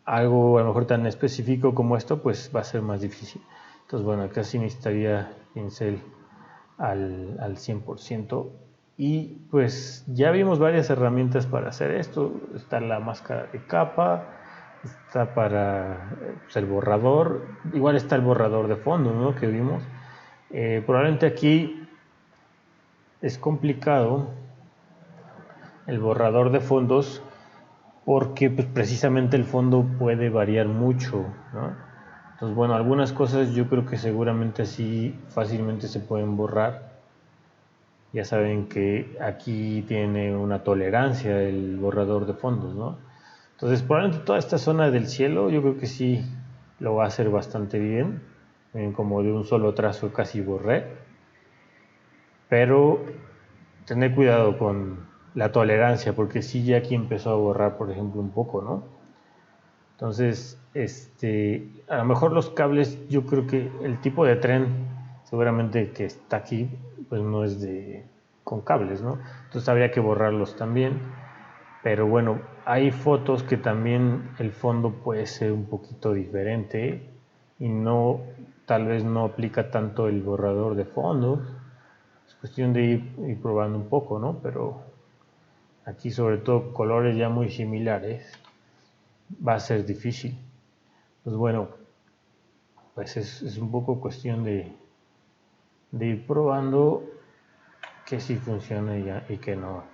algo a lo mejor tan específico como esto, pues va a ser más difícil. Entonces, bueno, acá sí necesitaría pincel al 100%. Y pues ya vimos varias herramientas para hacer esto. Está la máscara de capa, está para pues, el borrador, igual está el borrador de fondo, ¿no? Que vimos. Probablemente aquí es complicado el borrador de fondos porque pues, precisamente el fondo puede variar mucho, ¿no? Entonces, bueno, algunas cosas yo creo que seguramente así fácilmente se pueden borrar. Ya saben que aquí tiene una tolerancia el borrador de fondos, ¿no? Entonces, probablemente toda esta zona del cielo yo creo que sí lo va a hacer bastante bien. Como de un solo trazo casi borré. Pero tener cuidado con la tolerancia, porque sí ya aquí empezó a borrar, por ejemplo, un poco, ¿no? Entonces, a lo mejor los cables, yo creo que el tipo de tren, seguramente que está aquí, pues no es con cables, ¿no? Entonces habría que borrarlos también. Pero bueno, hay fotos que también el fondo puede ser un poquito diferente y tal vez no aplica tanto el borrador de fondos. Es cuestión de ir probando un poco, ¿no? Pero aquí sobre todo colores ya muy similares va a ser difícil. Pues bueno, pues es un poco cuestión de ir probando que sí funciona y que no.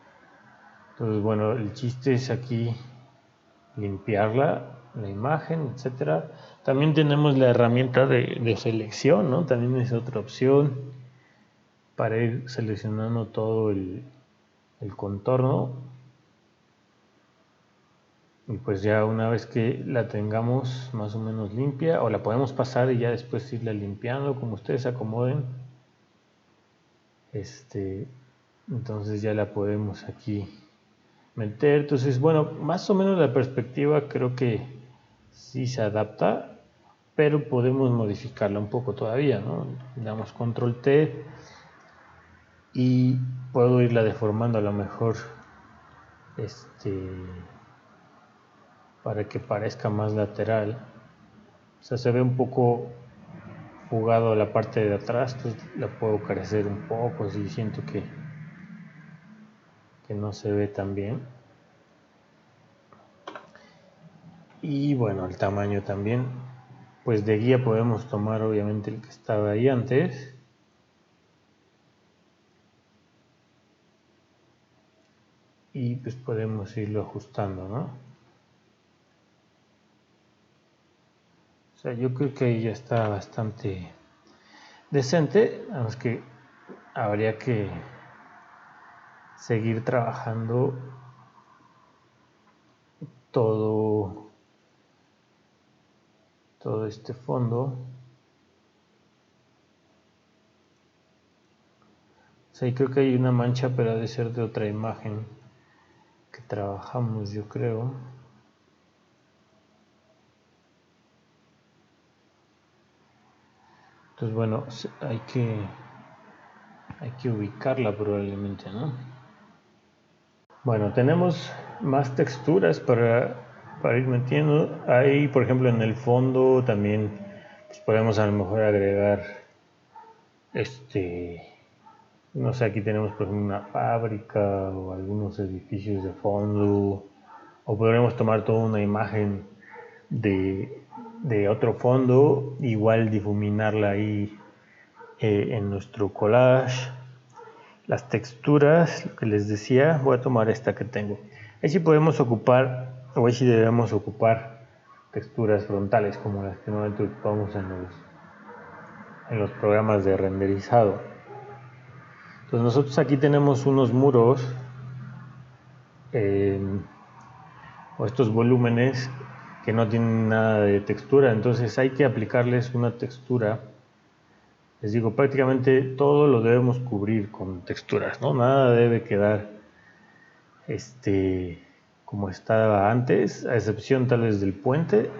Entonces bueno, el chiste es aquí limpiarla, la imagen, etcétera. También tenemos la herramienta de selección, ¿no? También es otra opción para ir seleccionando todo el contorno. Y pues ya una vez que la tengamos más o menos limpia, o la podemos pasar y ya después irla limpiando como ustedes acomoden. Entonces ya la podemos aquí meter. Entonces, bueno, más o menos la perspectiva creo que sí se adapta, pero podemos modificarla un poco todavía, ¿no? Le damos control T y puedo irla deformando a lo mejor para que parezca más lateral. O sea, se ve un poco jugado a la parte de atrás, entonces la puedo crecer un poco si siento que no se ve tan bien. Y bueno, el tamaño también, pues de guía podemos tomar obviamente el que estaba ahí antes. Y pues podemos irlo ajustando, ¿no? O sea, yo creo que ahí ya está bastante decente, además que habría que seguir trabajando todo este fondo. O sea, y creo que hay una mancha, pero ha de ser de otra imagen que trabajamos, yo creo. Entonces, bueno, hay que ubicarla probablemente, ¿no? Bueno, tenemos más texturas para ir metiendo. Ahí, por ejemplo, en el fondo también pues podemos a lo mejor agregar no sé, aquí tenemos por ejemplo una fábrica o algunos edificios de fondo, o podríamos tomar toda una imagen de otro fondo, igual difuminarla ahí en nuestro collage. Las texturas, lo que les decía, voy a tomar esta que tengo. Ahí sí podemos ocupar, o ahí sí debemos ocupar texturas frontales, como las que normalmente ocupamos en los programas de renderizado. Entonces nosotros aquí tenemos unos muros, o estos volúmenes que no tienen nada de textura, entonces hay que aplicarles una textura. Les digo, prácticamente todo lo debemos cubrir con texturas, ¿no? Nada debe quedar como estaba antes, a excepción tal vez del puente,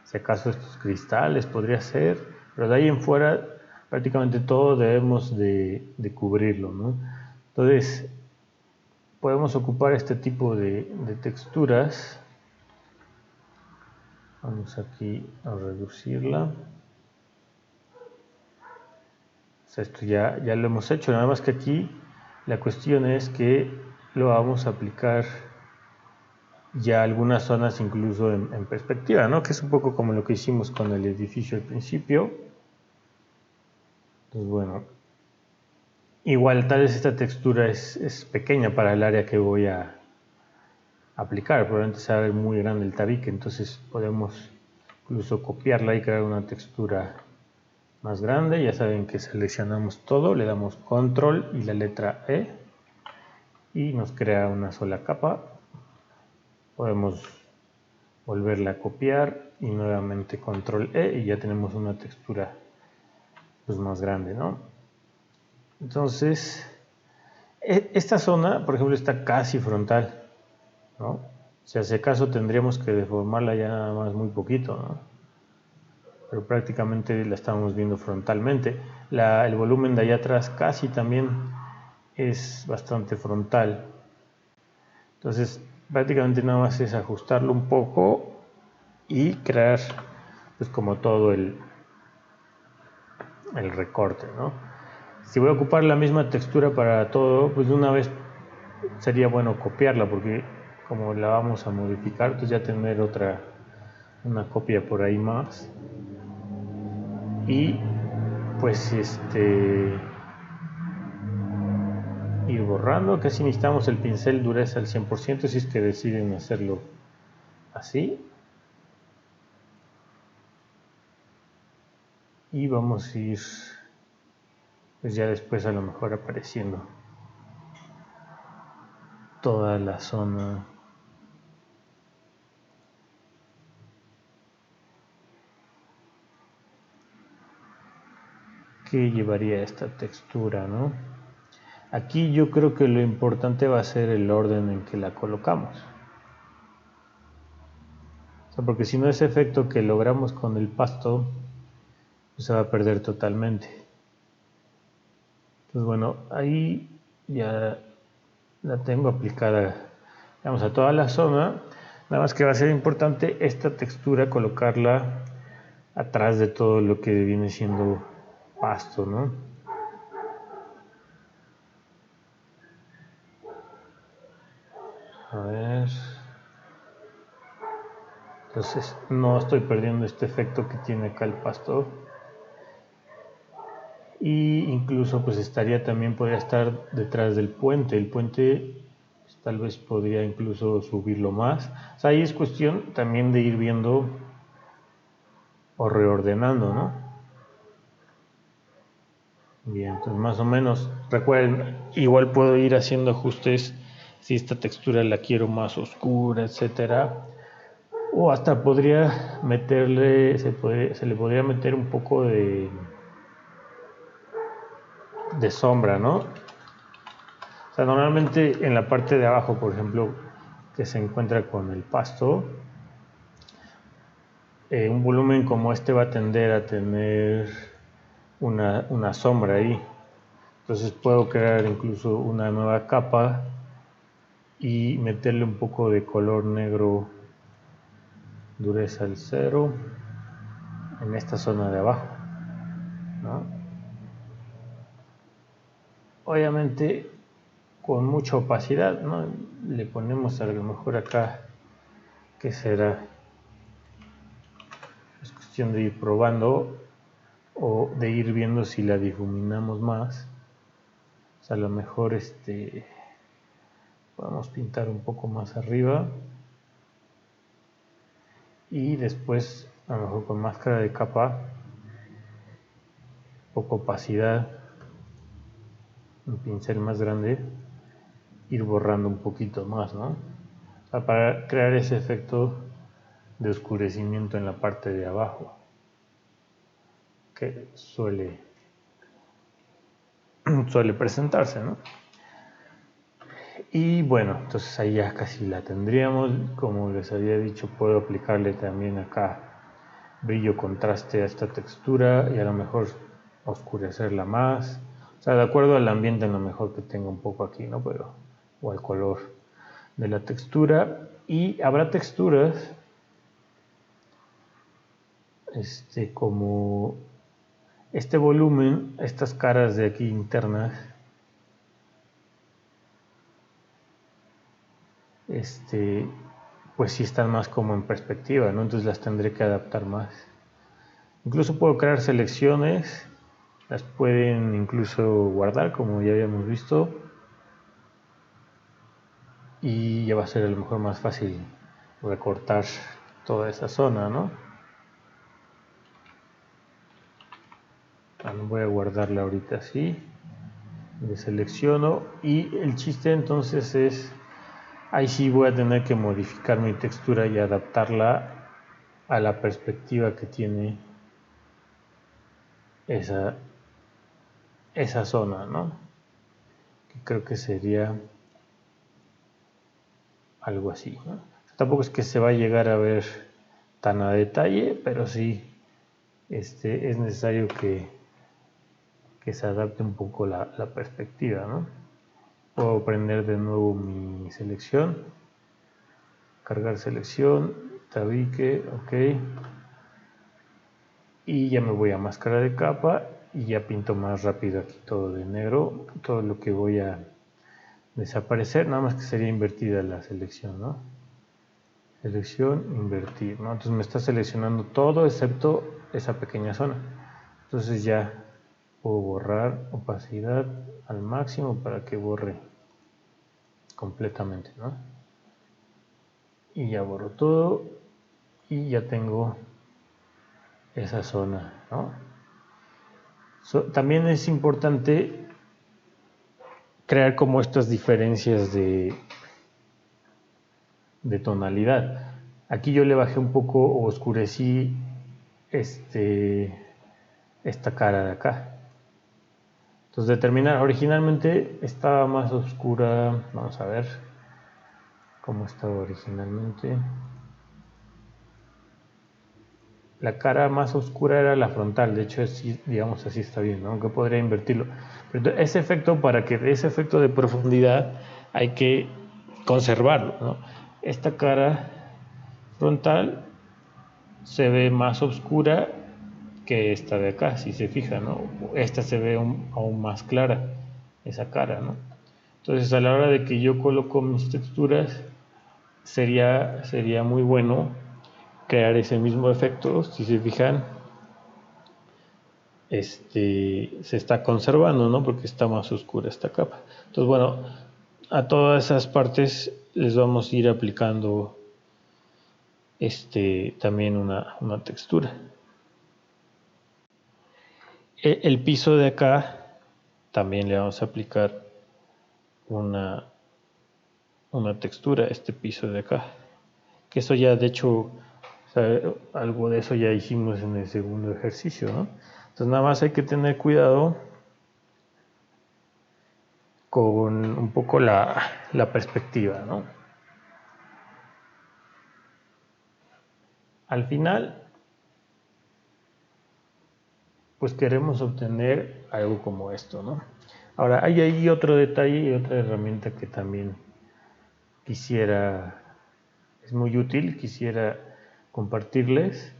si acaso estos cristales podría ser, pero de ahí en fuera prácticamente todo debemos de cubrirlo, ¿no? Entonces podemos ocupar este tipo de texturas. Vamos aquí a reducirla. O sea, esto ya lo hemos hecho, nada más que aquí la cuestión es que lo vamos a aplicar ya algunas zonas incluso en perspectiva, ¿no? Que es un poco como lo que hicimos con el edificio al principio. Entonces, bueno, igual tal vez esta textura es pequeña para el área que voy a aplicar, probablemente se va a ver muy grande el tabique, entonces podemos incluso copiarla y crear una textura más grande. Ya saben que seleccionamos todo, le damos control y la letra E y nos crea una sola capa. Podemos volverla a copiar y nuevamente control E y ya tenemos una textura pues más grande, ¿no? Entonces esta zona por ejemplo está casi frontal, ¿no? Si hace caso tendríamos que deformarla ya nada más muy poquito, ¿no? Pero prácticamente la estamos viendo frontalmente. El volumen de allá atrás casi también es bastante frontal. Entonces prácticamente nada más es ajustarlo un poco y crear pues como todo el recorte, ¿no? Si voy a ocupar la misma textura para todo, pues de una vez sería bueno copiarla, porque como la vamos a modificar, pues ya tener una copia por ahí más. Y pues ir borrando, casi necesitamos el pincel dureza al 100% si es que deciden hacerlo así. Y vamos a ir pues ya después a lo mejor apareciendo toda la zona que llevaría esta textura, ¿no? Aquí yo creo que lo importante va a ser el orden en que la colocamos. O sea, porque si no, ese efecto que logramos con el pasto pues se va a perder totalmente. Entonces bueno, ahí ya la tengo aplicada, vamos, a toda la zona. Nada más que va a ser importante esta textura colocarla atrás de todo lo que viene siendo pasto, ¿no? A ver. Entonces no estoy perdiendo este efecto que tiene acá el pasto. Y incluso pues podría estar detrás del puente. El puente pues, tal vez podría incluso subirlo más. O sea, ahí es cuestión también de ir viendo o reordenando, ¿no? Bien, entonces más o menos, recuerden, igual puedo ir haciendo ajustes si esta textura la quiero más oscura, etcétera. O hasta podría meterle, se le podría meter un poco de sombra, ¿no? O sea, normalmente en la parte de abajo, por ejemplo, que se encuentra con el pasto, un volumen como este va a tender a tener una sombra ahí. Entonces puedo crear incluso una nueva capa y meterle un poco de color negro, dureza al 0, en esta zona de abajo, ¿no? Obviamente con mucha opacidad, ¿no? Le ponemos a lo mejor acá, ¿qué será? Es cuestión de ir probando o de ir viendo si la difuminamos más. O sea, a lo mejor podemos pintar un poco más arriba y después a lo mejor con máscara de capa, poco opacidad, un pincel más grande, ir borrando un poquito más, ¿no? O sea, para crear ese efecto de oscurecimiento en la parte de abajo que suele presentarse, ¿no? Y bueno, entonces ahí ya casi la tendríamos. Como les había dicho, puedo aplicarle también acá brillo contraste a esta textura y a lo mejor oscurecerla más. O sea, de acuerdo al ambiente, a lo mejor que tenga un poco aquí, ¿no? Pero, o al color de la textura. Y habrá texturas como este volumen, estas caras de aquí internas, pues sí están más como en perspectiva, ¿no? Entonces las tendré que adaptar más. Incluso puedo crear selecciones, las pueden incluso guardar, como ya habíamos visto, y ya va a ser a lo mejor más fácil recortar toda esa zona, ¿no? Bueno, voy a guardarla ahorita así, le selecciono y el chiste entonces es, ahí sí voy a tener que modificar mi textura y adaptarla a la perspectiva que tiene esa zona, ¿no? Que creo que sería algo así, ¿no? Tampoco es que se va a llegar a ver tan a detalle, pero sí es necesario que se adapte un poco la perspectiva, ¿no? Puedo prender de nuevo mi selección, cargar selección, tabique, ok, y ya me voy a máscara de capa y ya pinto más rápido aquí todo de negro, todo lo que voy a desaparecer, nada más que sería invertida la selección, ¿no? Selección, invertir, ¿no? Entonces me está seleccionando todo excepto esa pequeña zona. Entonces ya puedo borrar opacidad al máximo para que borre completamente, ¿no? Y ya borro todo y ya tengo esa zona, ¿no? También es importante crear como estas diferencias de tonalidad. Aquí yo le bajé un poco o oscurecí esta cara de acá. Entonces determinar, originalmente estaba más oscura, vamos a ver cómo estaba originalmente. La cara más oscura era la frontal, de hecho digamos así está bien, ¿no? Aunque podría invertirlo. Pero ese efecto, para que ese efecto de profundidad hay que conservarlo, ¿no? Esta cara frontal se ve más oscura que esta de acá, si se fijan, ¿no? Esta se ve aún más clara, esa cara, ¿no? Entonces a la hora de que yo coloco mis texturas, sería muy bueno crear ese mismo efecto. Si se fijan, se está conservando, ¿no? Porque está más oscura esta capa. Entonces, bueno, a todas esas partes les vamos a ir aplicando también una textura. El piso de acá también le vamos a aplicar una textura a este piso de acá, que eso ya de hecho, o sea, algo de eso ya hicimos en el segundo ejercicio, ¿no? Entonces nada más hay que tener cuidado con un poco la perspectiva, ¿no? Al final, pues queremos obtener algo como esto, ¿no? Ahora, hay ahí otro detalle y otra herramienta que también es muy útil, quisiera compartirles.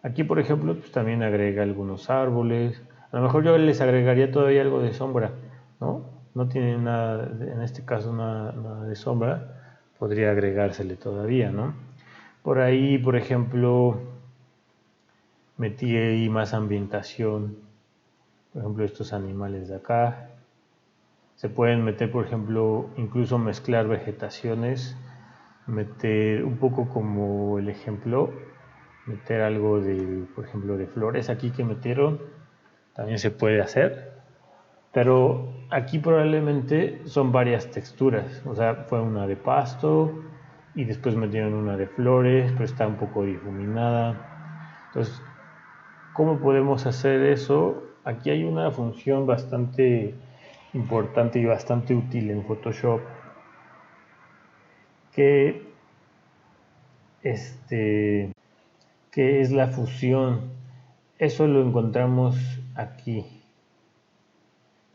Aquí, por ejemplo, pues también agrega algunos árboles. A lo mejor yo les agregaría todavía algo de sombra, ¿no? No tiene nada, en este caso nada de sombra, podría agregársele todavía, ¿no? Por ahí, por ejemplo, metí ahí más ambientación, por ejemplo, estos animales de acá. Se pueden meter, por ejemplo, incluso mezclar vegetaciones, meter un poco como el ejemplo, meter algo de, por ejemplo, de flores aquí que metieron, también se puede hacer, pero aquí probablemente son varias texturas, o sea, fue una de pasto y después metieron una de flores, pero está un poco difuminada. Entonces, ¿cómo podemos hacer eso? Aquí hay una función bastante importante y bastante útil en Photoshop que que es la fusión. Eso lo encontramos aquí.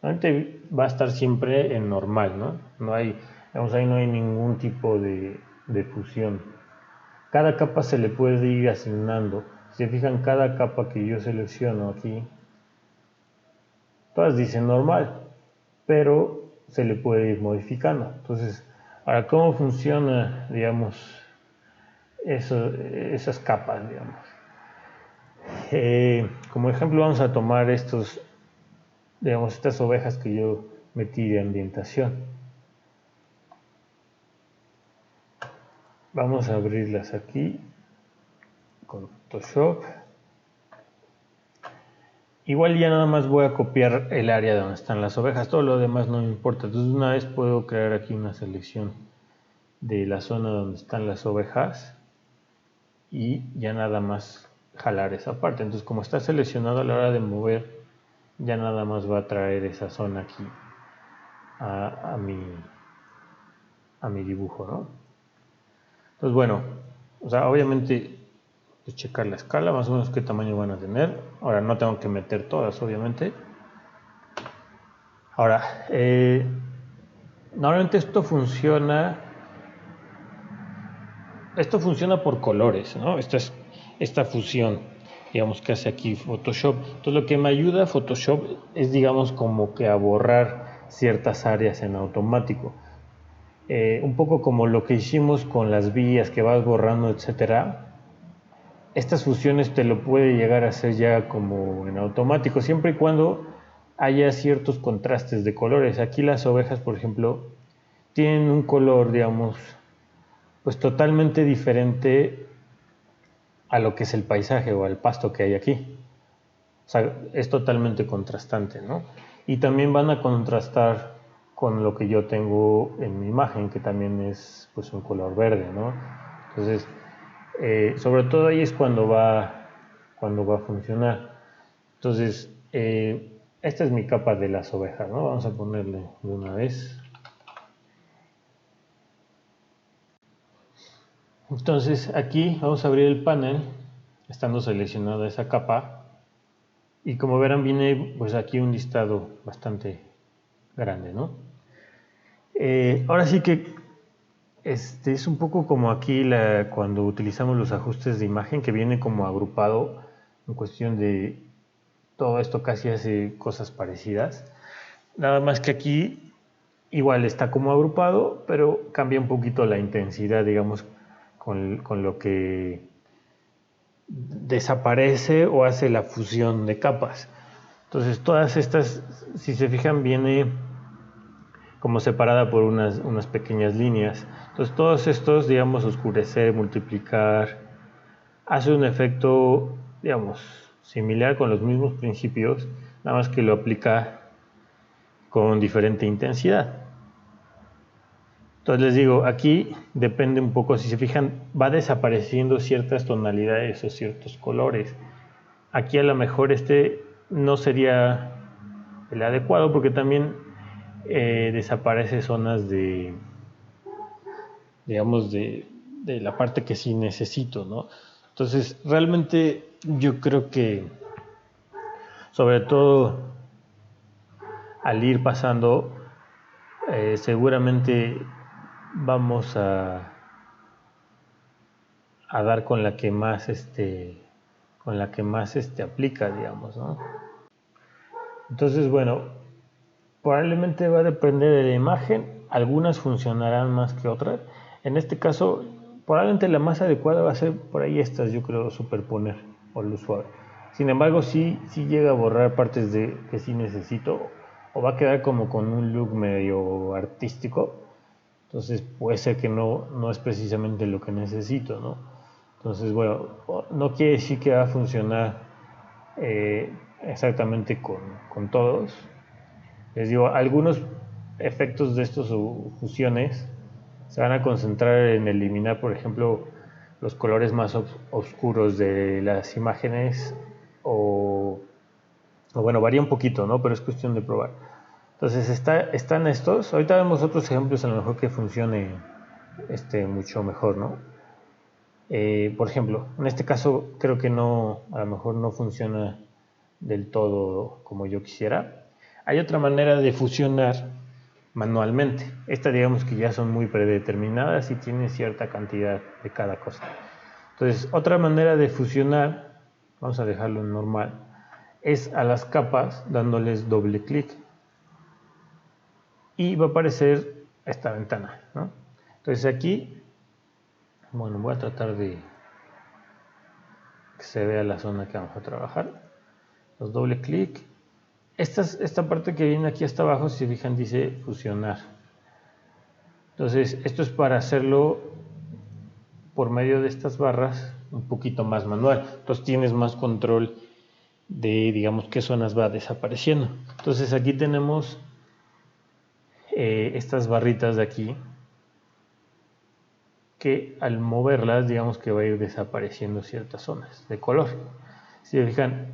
Normalmente va a estar siempre en normal, ¿no? No hay, digamos, ahí no hay ningún tipo de fusión. Cada capa se le puede ir asignando. Si se fijan, cada capa que yo selecciono aquí, todas dicen normal, pero se le puede ir modificando. Entonces, ahora, ¿cómo funciona, digamos, esas capas, digamos? Como ejemplo vamos a tomar digamos, estas ovejas que yo metí de ambientación. Vamos a abrirlas aquí con Photoshop. Igual ya nada más voy a copiar el área donde están las ovejas, todo lo demás no me importa. Entonces una vez puedo crear aquí una selección de la zona donde están las ovejas y ya nada más jalar esa parte. Entonces como está seleccionado, a la hora de mover ya nada más va a traer esa zona aquí a mi dibujo, ¿no? Entonces, bueno, o sea, obviamente pues checar la escala, más o menos qué tamaño van a tener. Ahora no tengo que meter todas, obviamente. Ahora, normalmente esto funciona por colores, ¿no? Esta fusión, digamos, que hace aquí Photoshop. Entonces lo que me ayuda Photoshop es, digamos, como que a borrar ciertas áreas en automático. Un poco como lo que hicimos con las vías que vas borrando, etcétera. Estas fusiones te lo puede llegar a hacer ya como en automático, siempre y cuando haya ciertos contrastes de colores. Aquí las ovejas, por ejemplo, tienen un color, digamos, pues totalmente diferente a lo que es el paisaje o al pasto que hay aquí. O sea, es totalmente contrastante, ¿no? Y también van a contrastar con lo que yo tengo en mi imagen, que también es pues un color verde, ¿no? Entonces, sobre todo ahí es cuando va a funcionar. Entonces, esta es mi capa de las ovejas, ¿no? Vamos a ponerle de una vez. Entonces aquí vamos a abrir el panel, estando seleccionada esa capa, y como verán viene pues aquí un listado bastante grande, ¿no? Ahora sí que es un poco como aquí cuando utilizamos los ajustes de imagen, que viene como agrupado en cuestión de todo esto casi hace cosas parecidas. Nada más que aquí igual está como agrupado, pero cambia un poquito la intensidad, digamos, con lo que desaparece o hace la fusión de capas. Entonces todas estas, si se fijan, viene como separada por unas pequeñas líneas. Entonces todos estos, digamos, oscurecer, multiplicar, hace un efecto, digamos, similar con los mismos principios, nada más que lo aplica con diferente intensidad. Entonces les digo, aquí depende un poco, si se fijan, va desapareciendo ciertas tonalidades o ciertos colores. Aquí a lo mejor este no sería el adecuado porque también desaparece zonas de, digamos, de la parte que sí necesito, ¿no? Entonces, realmente yo creo que, sobre todo al ir pasando, seguramente vamos a dar con la que más aplica, digamos, ¿no? Entonces, bueno, probablemente va a depender de la imagen, algunas funcionarán más que otras. En este caso, probablemente la más adecuada va a ser por ahí estas, yo creo, superponer o luz suave. Sin embargo, sí llega a borrar partes que sí necesito, o va a quedar como con un look medio artístico. Entonces puede ser que no es precisamente lo que necesito, ¿no? Entonces, bueno, no quiere decir que va a funcionar exactamente con todos. Les digo, algunos efectos de estos fusiones se van a concentrar en eliminar, por ejemplo, los colores más oscuros de las imágenes o bueno, varía un poquito, ¿no? Pero es cuestión de probar. Entonces están estos. Ahorita vemos otros ejemplos a lo mejor que funcione mucho mejor, ¿no? Por ejemplo, en este caso creo que a lo mejor no funciona del todo como yo quisiera. Hay otra manera de fusionar manualmente. Estas digamos que ya son muy predeterminadas y tienen cierta cantidad de cada cosa. Entonces, otra manera de fusionar, vamos a dejarlo en normal, es a las capas dándoles doble clic y va a aparecer esta ventana, ¿no? Entonces aquí, bueno, voy a tratar de que se vea la zona que vamos a trabajar. Los doble clic. Esta parte que viene aquí hasta abajo, si se fijan, dice fusionar. Entonces, esto es para hacerlo por medio de estas barras un poquito más manual. Entonces tienes más control de, digamos, qué zonas va desapareciendo. Entonces aquí tenemos estas barritas de aquí que al moverlas, digamos que va a ir desapareciendo ciertas zonas de color. Si se fijan,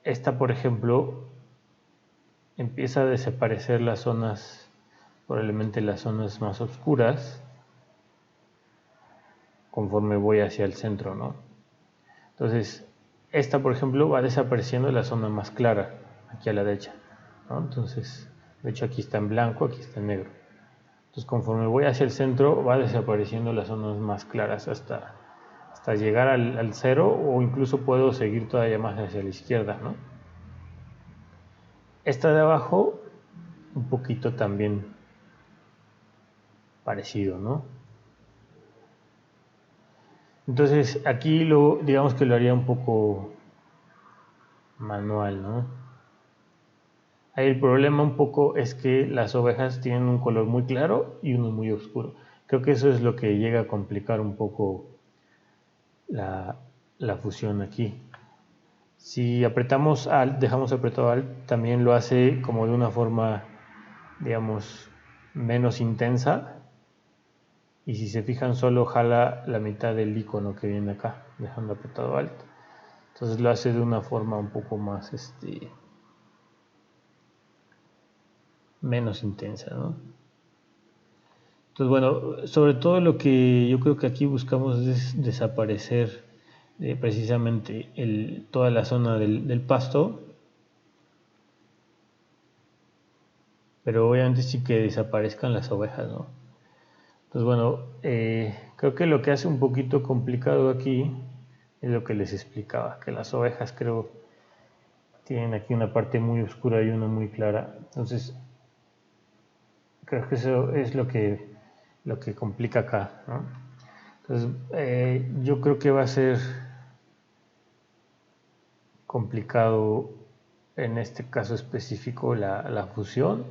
esta por ejemplo empieza a desaparecer las zonas, probablemente las zonas más oscuras, conforme voy hacia el centro, ¿no? Entonces, esta por ejemplo va desapareciendo la zona más clara, aquí a la derecha, ¿no? Entonces, de hecho aquí está en blanco, aquí está en negro. Entonces, conforme voy hacia el centro, va desapareciendo las zonas más claras hasta llegar al cero, o incluso puedo seguir todavía más hacia la izquierda, ¿no? Esta de abajo, un poquito también parecido, ¿no? Entonces, aquí digamos que lo haría un poco manual, ¿no? Ahí el problema un poco es que las ovejas tienen un color muy claro y uno muy oscuro. Creo que eso es lo que llega a complicar un poco la fusión aquí. Si apretamos Alt, dejamos apretado Alt, también lo hace como de una forma, digamos, menos intensa. Y si se fijan, solo jala la mitad del icono que viene acá, dejando apretado Alt. Entonces lo hace de una forma un poco más, menos intensa, ¿no? Entonces, bueno, sobre todo lo que yo creo que aquí buscamos es desaparecer precisamente toda la zona del pasto, pero obviamente sí que desaparezcan las ovejas, ¿no? Entonces, bueno, creo que lo que hace un poquito complicado aquí Es lo que les explicaba, que las ovejas creo tienen aquí una parte muy oscura y una muy clara. Entonces, creo que eso es lo que complica acá, ¿no? Entonces, yo creo que va a ser complicado en este caso específico la fusión.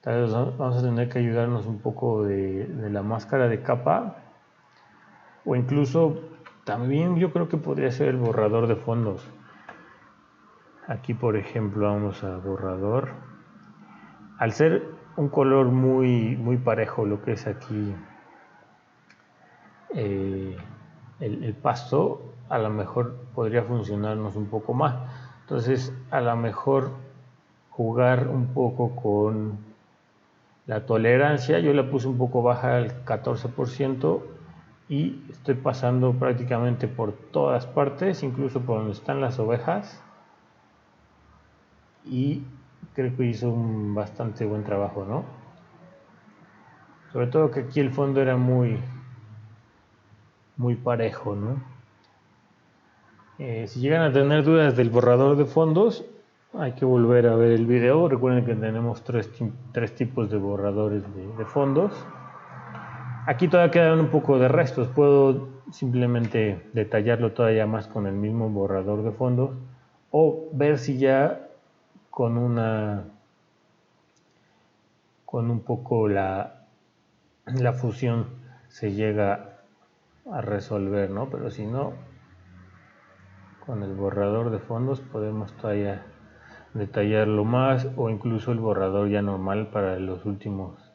Tal vez vamos a tener que ayudarnos un poco de la máscara de capa, o incluso también yo creo que podría ser el borrador de fondos. Aquí por ejemplo vamos a borrador. Al ser un color muy parejo lo que es aquí el pasto, a lo mejor podría funcionarnos un poco más. Entonces a lo mejor jugar un poco con la tolerancia, yo la puse un poco baja al 14% y estoy pasando prácticamente por todas partes, incluso por donde están las ovejas, y creo que hizo un bastante buen trabajo, ¿no? Sobre todo que aquí el fondo era muy parejo, ¿no? Si llegan a tener dudas del borrador de fondos, hay que volver a ver el video. Recuerden que tenemos tres tipos de borradores de fondos. Aquí todavía quedan un poco de restos, puedo simplemente detallarlo todavía más con el mismo borrador de fondos, o ver si ya con un poco la fusión se llega a resolver, ¿no? Pero si no, con el borrador de fondos podemos todavía detallarlo más, o incluso el borrador ya normal para los últimos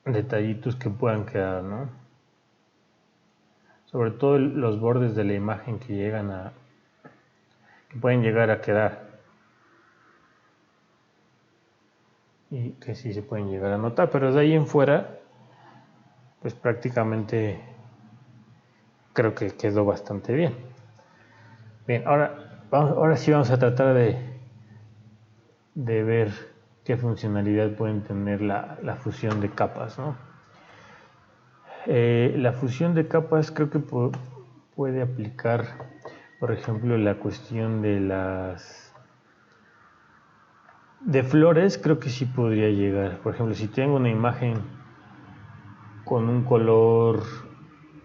detallitos que puedan quedar, ¿no? Sobre todo los bordes de la imagen que pueden llegar a quedar y que sí se pueden llegar a notar, pero de ahí en fuera pues prácticamente creo que quedó bastante bien. Bien, ahora sí vamos a tratar de ver qué funcionalidad pueden tener la fusión de capas, ¿no? La fusión de capas creo que puede aplicar, por ejemplo, la cuestión de flores. Creo que sí podría llegar. Por ejemplo, si tengo una imagen con un color,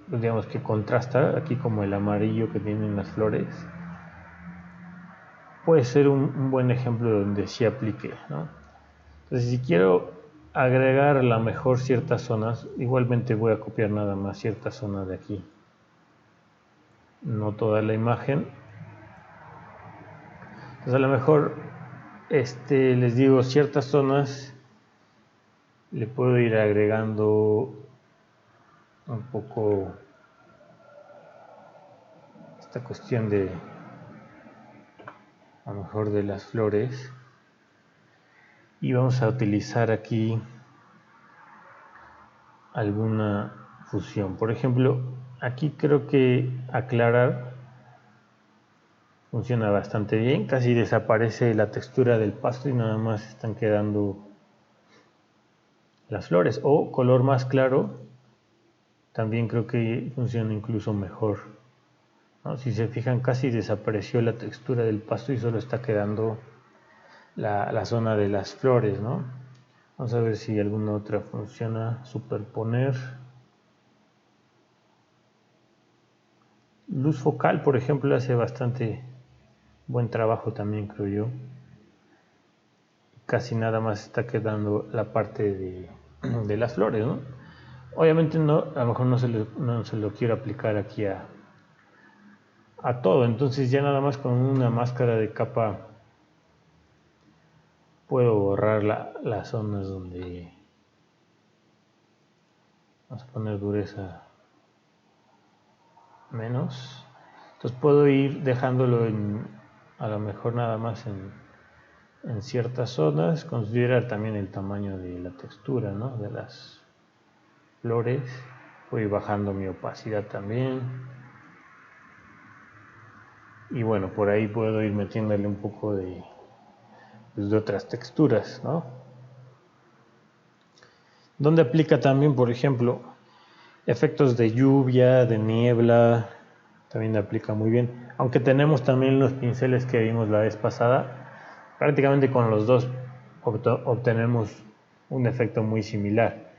digamos, que contrasta, aquí como el amarillo que tienen las flores, puede ser un buen ejemplo donde sí aplique, ¿no? Entonces, si quiero agregar a lo mejor ciertas zonas, igualmente voy a copiar nada más ciertas zonas de aquí, no toda la imagen. Entonces, a lo mejor les digo, ciertas zonas le puedo ir agregando un poco esta cuestión de, a lo mejor, de las flores, y vamos a utilizar aquí alguna fusión. Por ejemplo, aquí creo que aclarar funciona bastante bien, casi desaparece la textura del pasto y nada más están quedando las flores. O color más claro, también creo que funciona incluso mejor, ¿no? Si se fijan, casi desapareció la textura del pasto y solo está quedando la zona de las flores, ¿no? Vamos a ver si alguna otra funciona. Superponer. Luz focal, por ejemplo, hace bastante buen trabajo también, creo yo. Casi nada más está quedando la parte de las flores, ¿no? Obviamente no, a lo mejor no se lo quiero aplicar aquí a todo, entonces ya nada más con una máscara de capa puedo borrar las zonas donde, vamos a poner dureza menos, entonces puedo ir dejándolo a lo mejor nada más en ciertas zonas, considerar también el tamaño de la textura, ¿no?, de las flores. Voy bajando mi opacidad también, y bueno, por ahí puedo ir metiéndole un poco de otras texturas, ¿no? Donde aplica también, por ejemplo, efectos de lluvia, de niebla, también aplica muy bien. Aunque tenemos también los pinceles que vimos la vez pasada, prácticamente con los dos obtenemos un efecto muy similar.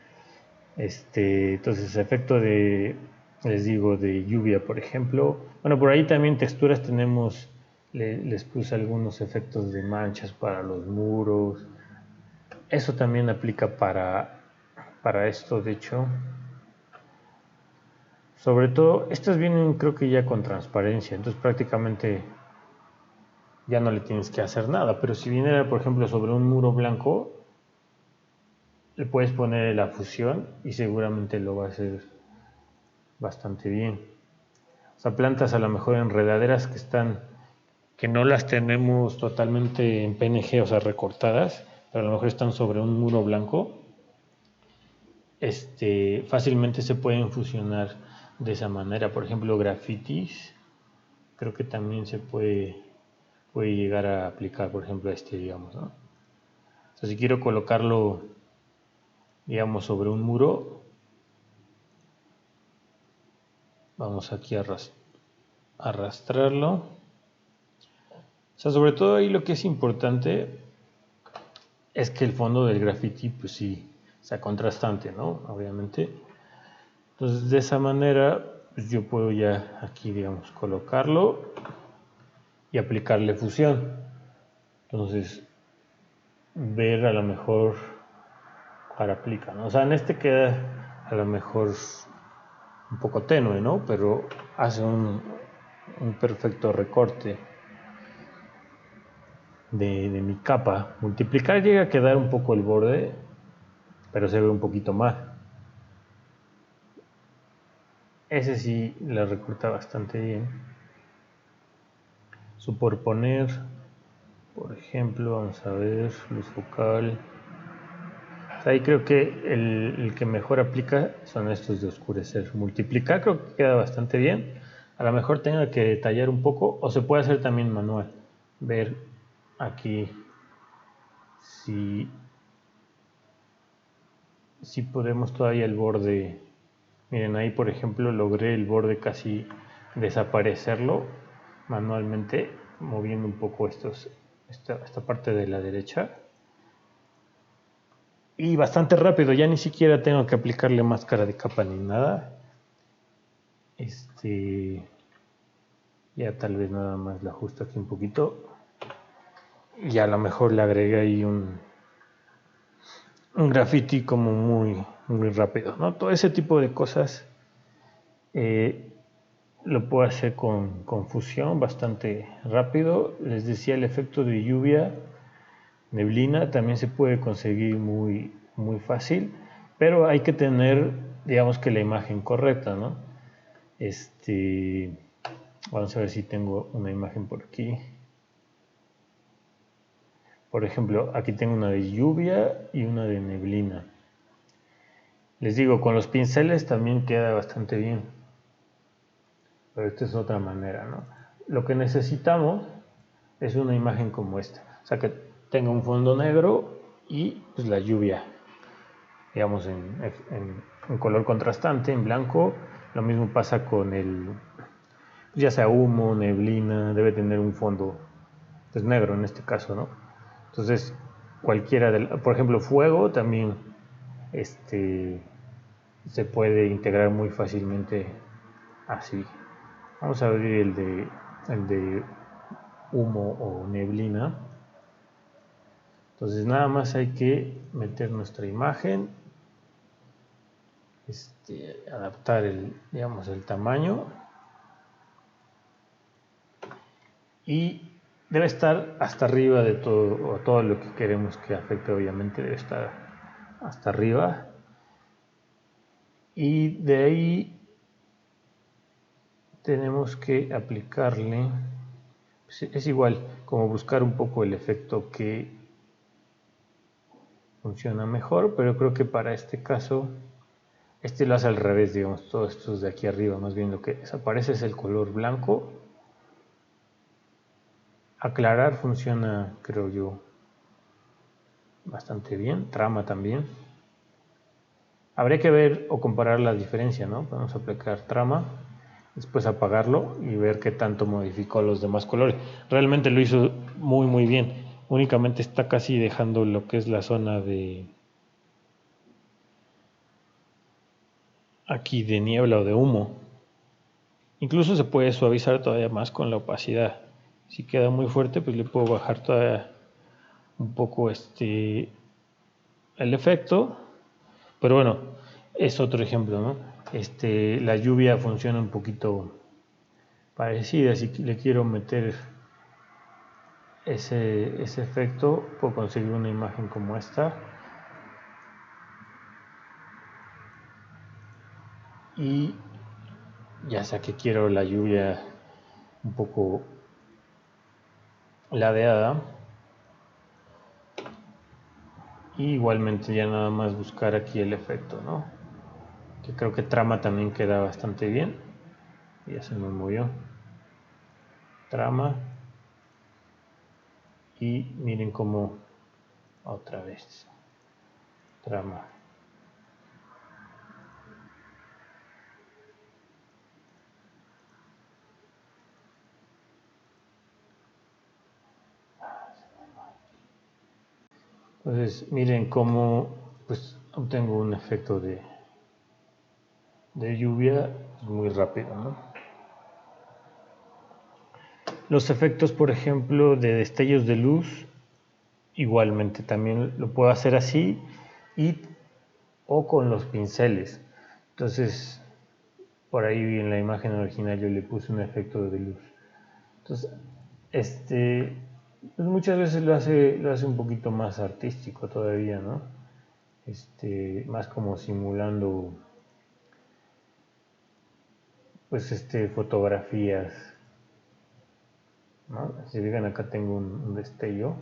Entonces, efecto de, les digo, de lluvia, por ejemplo. Bueno, por ahí también texturas tenemos, les puse algunos efectos de manchas para los muros. Eso también aplica para esto, de hecho. Sobre todo, estas vienen creo que ya con transparencia, entonces prácticamente ya no le tienes que hacer nada. Pero si viniera, por ejemplo, sobre un muro blanco, le puedes poner la fusión y seguramente lo va a hacer bastante bien. O sea, plantas a lo mejor enredaderas que no las tenemos totalmente en PNG, o sea, recortadas, pero a lo mejor están sobre un muro blanco. Fácilmente se pueden fusionar de esa manera. Por ejemplo, grafitis, creo que también se puede llegar a aplicar, por ejemplo, digamos, ¿no? O sea, si quiero colocarlo, digamos, sobre un muro, vamos aquí a arrastrarlo. O sea, sobre todo ahí lo que es importante es que el fondo del graffiti, pues sí, sea contrastante, ¿no? Obviamente. Entonces, de esa manera, pues yo puedo ya aquí, digamos, colocarlo y aplicarle fusión. Entonces, ver a lo mejor para aplicar, ¿no? O sea, en este queda a lo mejor un poco tenue, ¿no? Pero hace un perfecto recorte de mi capa. Multiplicar llega a quedar un poco el borde, pero se ve un poquito más. Ese sí la recorta bastante bien. Superponer, por ejemplo, vamos a ver, luz focal. O sea, ahí creo que el que mejor aplica son estos de oscurecer. Multiplicar creo que queda bastante bien. A lo mejor tenga que detallar un poco o se puede hacer también manual. Ver aquí si podemos todavía el borde. Miren, ahí por ejemplo logré el borde casi desaparecerlo manualmente, moviendo un poco esta parte de la derecha. Y bastante rápido, ya ni siquiera tengo que aplicarle máscara de capa ni nada. Ya tal vez nada más le ajusto aquí un poquito. Y a lo mejor le agregué ahí un graffiti como muy rápido, ¿no? Todo ese tipo de cosas lo puedo hacer con fusión bastante rápido. Les decía, el efecto de lluvia, neblina, también se puede conseguir muy fácil, pero hay que tener, digamos que la imagen correcta, ¿no? Vamos a ver si tengo una imagen por aquí. Por ejemplo, aquí tengo una de lluvia y una de neblina. Les digo, con los pinceles también queda bastante bien. Pero esta es otra manera, ¿no? Lo que necesitamos es una imagen como esta. O sea, que tenga un fondo negro y pues la lluvia, digamos, en color contrastante, en blanco. Lo mismo pasa con ya sea humo, neblina, debe tener un fondo pues negro en este caso, ¿no? Entonces, cualquiera por ejemplo, fuego también se puede integrar muy fácilmente así. Vamos a abrir el de humo o neblina. Entonces nada más hay que meter nuestra imagen, adaptar digamos, el tamaño y debe estar hasta arriba de todo, o todo lo que queremos que afecte, obviamente debe estar hasta arriba. Y de ahí tenemos que aplicarle, es igual, como buscar un poco el efecto que funciona mejor, pero creo que para este caso, lo hace al revés, digamos, todo esto es de aquí arriba, más bien lo que desaparece es el color blanco. Aclarar funciona, creo yo, bastante bien, trama también. Habría que ver o comparar la diferencia, ¿no? Vamos a aplicar trama después apagarlo y ver qué tanto modificó los demás colores. Realmente lo hizo muy bien. Únicamente está casi dejando lo que es la zona de aquí de niebla o de humo. Incluso se puede suavizar todavía más con la opacidad. Si queda muy fuerte, pues le puedo bajar todavía un poco el efecto. Pero bueno, es otro ejemplo, ¿no? La lluvia funciona un poquito parecida. Si le quiero meter ese efecto, puedo conseguir una imagen como esta. Y ya sea que quiero la lluvia un poco ladeada, y igualmente ya nada más buscar aquí el efecto, ¿no? Que creo que trama también queda bastante bien. Ya se me movió. Trama. Y miren cómo otra vez. Trama. Entonces miren cómo pues obtengo un efecto de lluvia muy rápido, ¿no? Los efectos, por ejemplo, de destellos de luz, igualmente también lo puedo hacer así o con los pinceles. Entonces, por ahí en la imagen original yo le puse un efecto de luz. Entonces, pues muchas veces lo hace un poquito más artístico todavía, ¿no? Más como simulando pues fotografías, ¿no? Si fijan acá tengo un destello.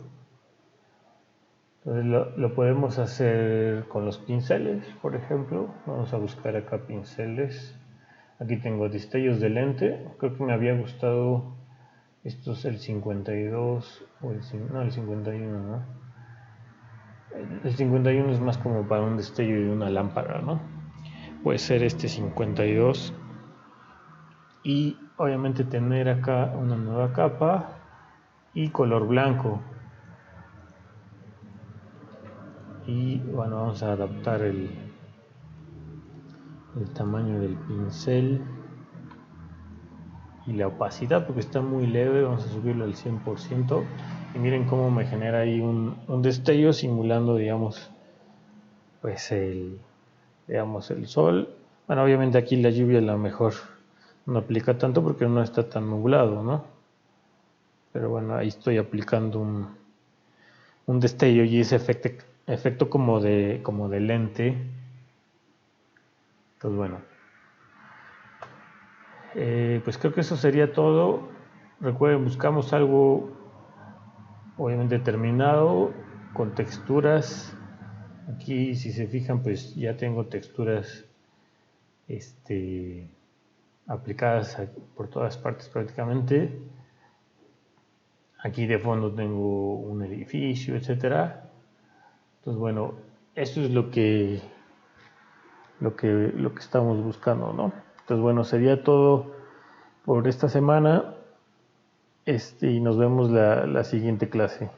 Entonces lo podemos hacer con los pinceles, por ejemplo. Vamos a buscar acá pinceles. Aquí tengo destellos de lente. Creo que me había gustado, esto es el 52 o el 51, ¿no? El 51 es más como para un destello de una lámpara, ¿no? Puede ser este 52. Y obviamente tener acá una nueva capa y color blanco. Y bueno, vamos a adaptar el tamaño del pincel y la opacidad porque está muy leve. Vamos a subirlo al 100%. Y miren cómo me genera ahí un destello simulando, digamos, pues el sol. Bueno, obviamente aquí la lluvia a lo mejor no aplica tanto porque no está tan nublado, ¿no? Pero bueno, ahí estoy aplicando un destello y ese efecto como de lente. Pues bueno, pues creo que eso sería todo. Recuerden, buscamos algo obviamente terminado, con texturas. Aquí si se fijan pues ya tengo texturas aplicadas por todas partes prácticamente. Aquí de fondo tengo un edificio, etcétera. Entonces bueno, esto es lo que estamos buscando, ¿no? Entonces bueno, sería todo por esta semana. Y nos vemos la siguiente clase.